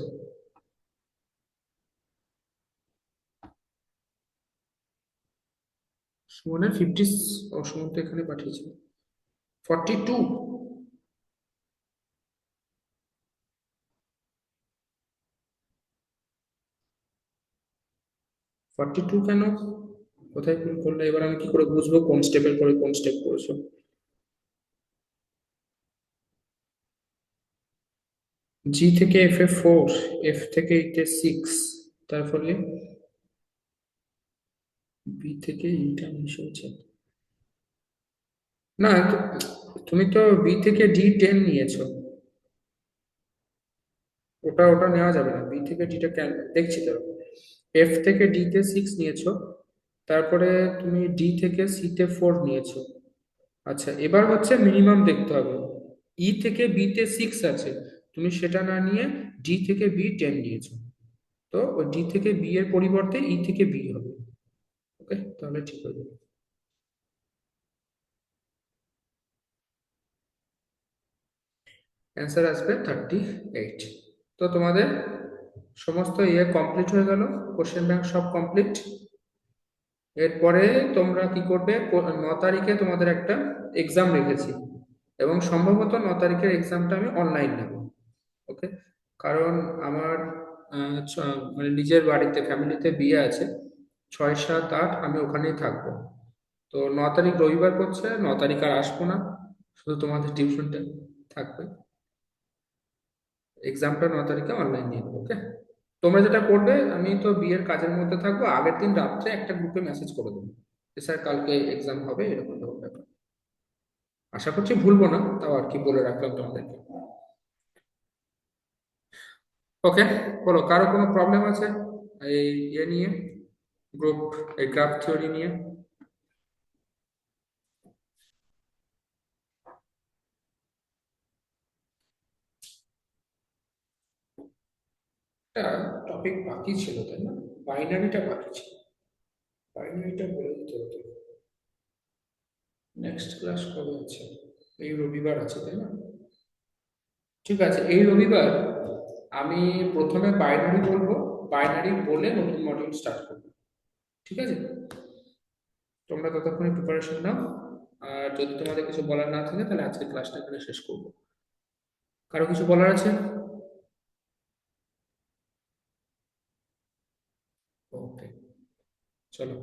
Speaker 1: সুমনের 50, ও সুমন তো এখানে পাঠিয়েছে 42। 42 কেন? কোথায় ভুল করলে? এবার আমি কি করে বুঝবো কোন স্টেপের পরে কোন স্টেপ করেছো? জি থেকে এফ এ 4, এফ থেকে ইতে 6, তার ফলে বি থেকে ইটা মিশে হচ্ছে। না তুমি তো বি থেকে ডি 10 নিয়েছো, ওটা ওটা নেওয়া যাবে না। বি থেকে ডিটা কেন দেখছি তো, এফ থেকে ডি তে 6 নিয়েছো, তারপরে তুমি ডি থেকে সি তে 4 নিয়েছো। আচ্ছা, এবার হচ্ছে মিনিমাম দেখতে হবে। ই থেকে বি তে 6 আছে, তুমি সেটা না নিয়ে ডি থেকে বি 10 নিয়েছো, তো ওই ডি থেকে বি এর পরিবর্তে ই থেকে বি হবে। ওকে, তাহলে ঠিক হয়ে যাবে। অ্যান্সার আসবে 38। তো তোমাদের সমস্ত ইয়ে কমপ্লিট হয়ে গেল, কোশ্চেন ব্যাংক সব কমপ্লিট। এরপরে তোমরা কি করবে, 9 তারিখে তোমাদের একটা এক্সাম রেখেছি, এবং সম্ভবত 9 তারিখের এক্সামটা আমি অনলাইন নেব। ওকে, কারণ আমার মানে নিজের বাড়িতে ফ্যামিলিতে বিয়ে আছে, 6 7 8 আমি ওখানেই থাকবো। তো 9 তারিখ রবিবার করছে, 9 তারিখ আর আসবো না, শুধু তোমাদের টিউশনটা থাকবে। এক্সামটা 9 তারিখে অনলাইন নিয়ে নেবো। ওকে, তোমরা যেটা করবে, আমি তো বিয়ের কাজের মধ্যে থাকবো, আগের দিন রাত্রে একটা গ্রুপে মেসেজ করে দেবো যে স্যার কালকে এক্সাম হবে, এরকম এরকম ব্যাপার। আশা করছি ভুলবো না, তাও আর কি বলে রাখলাম তোমাদেরকে। ওকে, বলো কারো কোনো প্রবলেম আছে এই ইয়ে নিয়ে, গ্রুপ, এই গ্রাফ থিওরি নিয়ে? একটা টপিক বাকি ছিল তাই না? বাইনারিটা বাকি ছিল, বাইনারিটা বলে দিতে হতো। নেক্সট ক্লাস কবে আছে? এই রবিবার আছে তাই না? ঠিক আছে, এই রবিবার আমি প্রথমে বাইনারি বলবো, বাইনারি বলে নতুন মডিউল স্টার্ট করবো। ঠিক আছে, তোমরা ততক্ষণে প্রিপারেশন নাও। আর যদি তোমাদের কিছু বলার না থাকে তাহলে আজকে ক্লাসটা এখানে শেষ করবো। কারো কিছু বলার আছে? ওকে, চলো।